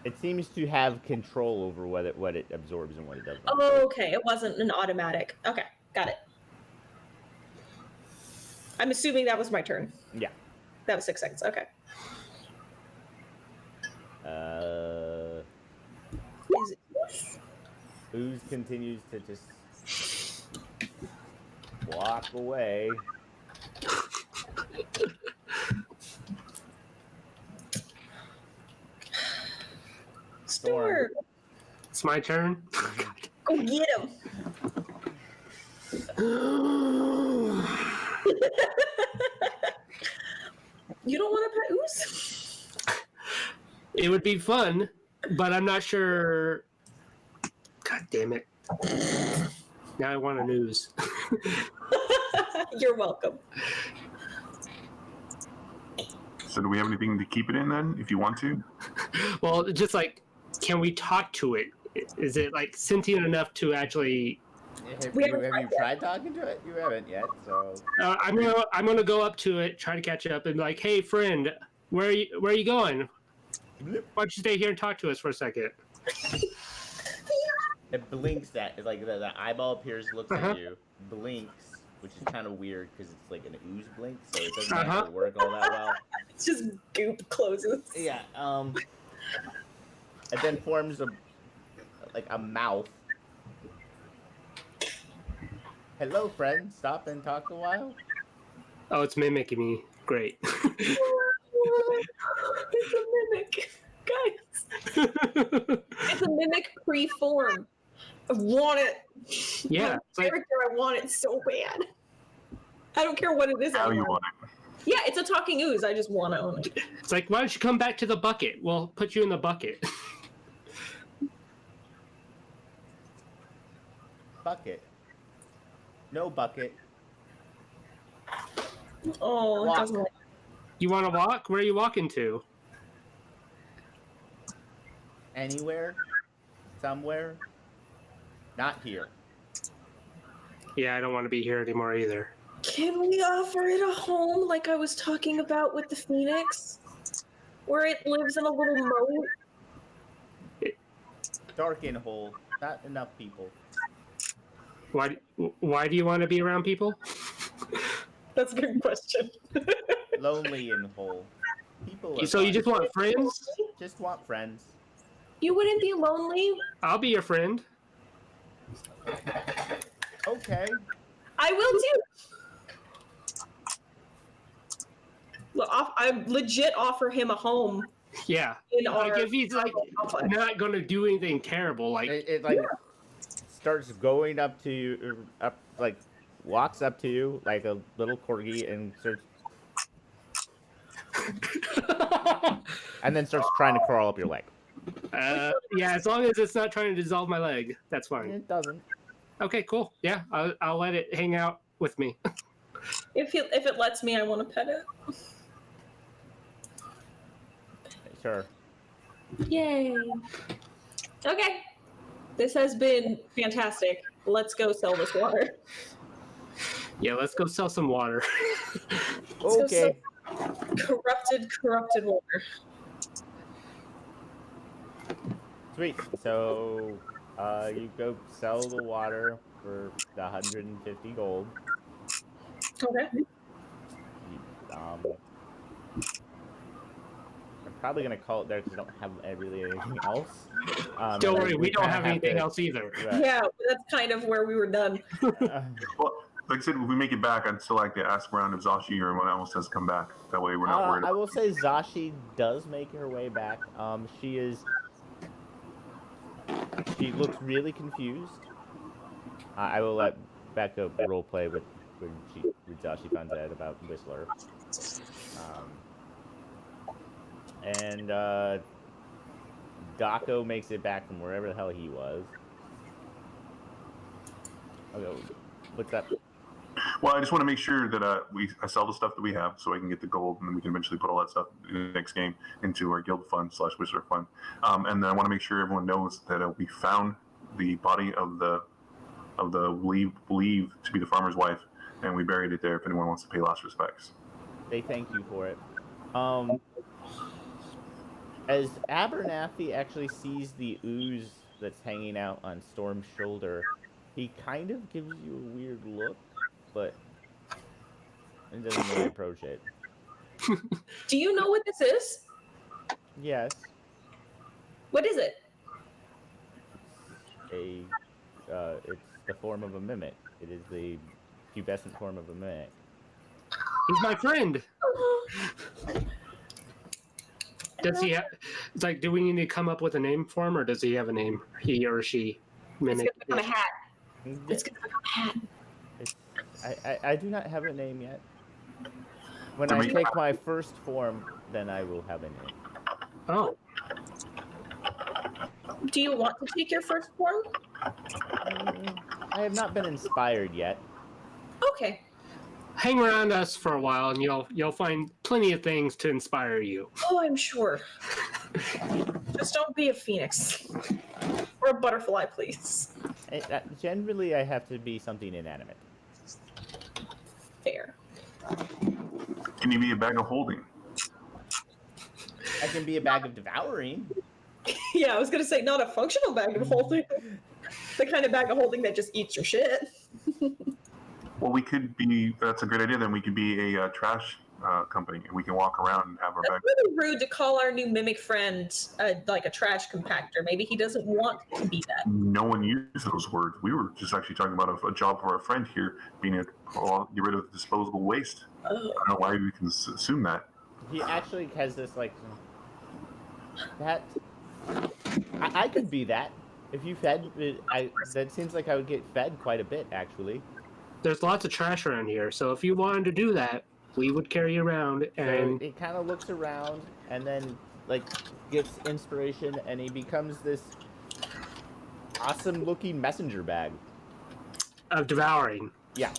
It seems to have control over what it absorbs and what it doesn't. Oh, okay. It wasn't an automatic. Okay, got it. I'm assuming that was my turn. Yeah. That was 6 seconds. Okay. Is it? Ooze continues to just walk away. Storm. It's my turn. Go get him. You don't want to pet ooze? It would be fun, but I'm not sure. God damn it. Now I want an ooze. You're welcome. So do we have anything to keep it in then, if you want to? Well, just like, can we talk to it? Is it like sentient enough to actually? Have you tried talking to it? You haven't yet, so. I'm gonna go up to it, try to catch up, and be like, hey friend, where are you going? Why don't you stay here and talk to us for a second? It blinks at like the eyeball appears, looks at you, blinks, which is kind of weird because it's like an ooze blink, so it doesn't actually work all that well. It's just goop closes. Yeah. It then forms a mouth. Hello, friend. Stop and talk a while. Oh, it's mimicking me. Great. It's a mimic, guys. It's a mimic pre-form. I want it. Yeah. My character, I want it so bad. I don't care what it is. How you want it? Yeah, it's a talking ooze. I just want to own it. It's like, why don't you come back to the bucket? We'll put you in the bucket. Bucket. No bucket. Oh, Walk. it doesn't like. You want to walk? Where are you walking to? Anywhere. Somewhere. Not here. Yeah, I don't want to be here anymore either. Can we offer it a home like I was talking about with the phoenix? Where it lives in a little moat? Dark and hole. Not enough people. Why do you want to be around people? That's a good question. Lonely and hole. People. So you just want friends? Just want friends. You wouldn't be lonely? I'll be your friend. Okay. I will too. Look, I legit offer him a home. Yeah. Like if he's like not gonna do anything terrible, like It starts going up to you, walks up to you like a little corgi and starts, and then starts trying to crawl up your leg. yeah, as long as it's not trying to dissolve my leg, that's fine. It doesn't. Okay, cool. Yeah, I'll let it hang out with me. If it lets me, I want to pet it. Sure. Yay. Okay. This has been fantastic. Let's go sell this water. Yeah, let's go sell some water. So Okay. corrupted water. Sweet. So, you go sell the water for the 150 gold. Okay. I'm probably gonna call it there because I don't have really anything else. Don't worry, we don't kinda have anything else either. Right. Yeah, that's kind of where we were done. Well, like I said, if we make it back, I'd still like to ask around if Zashi or anyone else has come back. That way we're not worried I about will say Zashi does make her way back. She looks really confused. I will let Becca roleplay when Zashi finds out about Whistler. And Daco makes it back from wherever the hell he was. Okay, what's up? Well, I just want to make sure that I sell the stuff that we have so I can get the gold, and then we can eventually put all that stuff in the next game into our guild fund / Whistler fund. And then I want to make sure everyone knows that we found the body of the believed to be the farmer's wife, and we buried it there. If anyone wants to pay last respects, They thank you for it. As Abernathy actually sees the ooze that's hanging out on Storm's shoulder, he kind of gives you a weird look, but it doesn't really approach it. Do you know what this is? Yes. What is it? It's the form of a mimic. It is the pubescent form of a mimic. He's my friend. Does he have? It's like, do we need to come up with a name for him, or does he have a name? He or she? It's gonna become a hat. It's, It's gonna become a hat. I do not have a name yet. When To I make- take my first form, then I will have a name. Oh, Do you want to take your first form? I have not been inspired yet. Okay. hang around us for a while, and you'll find plenty of things to inspire you. Oh, I'm sure. Just don't be a phoenix. Or a butterfly, please. Generally, I have to be something inanimate. Fair. can you be a bag of holding? I can be a bag of devouring. Yeah, I was gonna say not a functional bag of holding. The kind of bag of holding that just eats your shit. Well, we could be. That's a great idea. Then we could be a trash company, and we can walk around and have our That's bag. really rude to call our new mimic friend like a trash compactor. Maybe he doesn't want to be that. No one used those words. We were just actually talking about a job for our friend here, being get rid of disposable waste. I don't know why we can assume that. He actually has this like that. I could be that. If you fed, that seems like I would get fed quite a bit actually. There's lots of trash around here, so if you wanted to do that, we would carry you around. So And he kind of looks around and then like gets inspiration and he becomes this awesome looking messenger bag. of devouring. Yeah,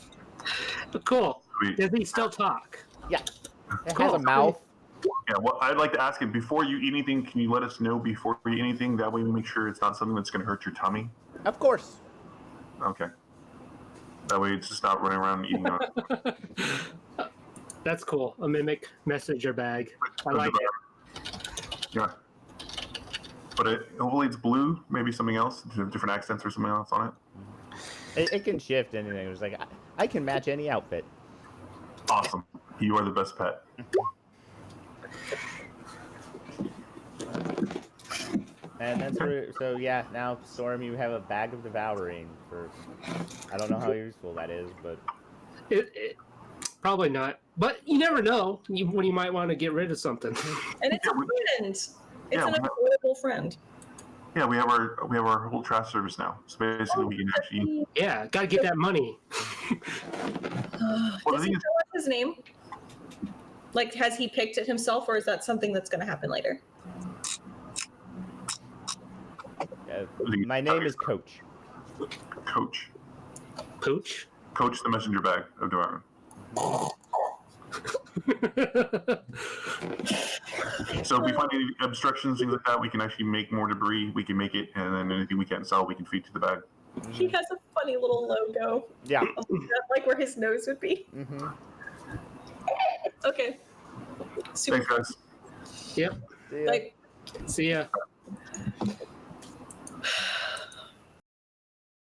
Cool. Sweet. Does he still talk? yeah. It Cool. has a mouth. Yeah, well, I'd like to ask him before you eat anything. Can you let us know before you eat anything? That way, we make sure it's not something that's going to hurt your tummy. Of course. Okay. That way, it's just not running around eating. That's cool. A mimic messenger bag. I like it. Yeah. But hopefully it's blue. Maybe something else, different accents or something else on it. It can shift anything. It was like I can match any outfit. Awesome. You are the best pet. And that's where, so yeah, now Storm, you have a bag of devouring for, I don't know how useful that is, but It probably not, but you never know when you might want to get rid of something. And it's a friend. It's Yeah, an we have- adorable friend. Yeah, we have our whole trash service now. So basically, we can actually. Yeah, gotta get that money. Well, the Does he thing is, know what's his name? Like, has he picked it himself, or is that something that's going to happen later? my name is Coach. Coach. Pooch. Coach the messenger bag of devourment. So if we find any obstructions, things like that, we can actually make more debris. We can make it, and then anything we can't sell, we can feed to the bag. He has a funny little logo. Yeah. Like where his nose would be. Mm-hmm. Okay. Super. Thanks, guys. Yep. See ya. Like, See ya.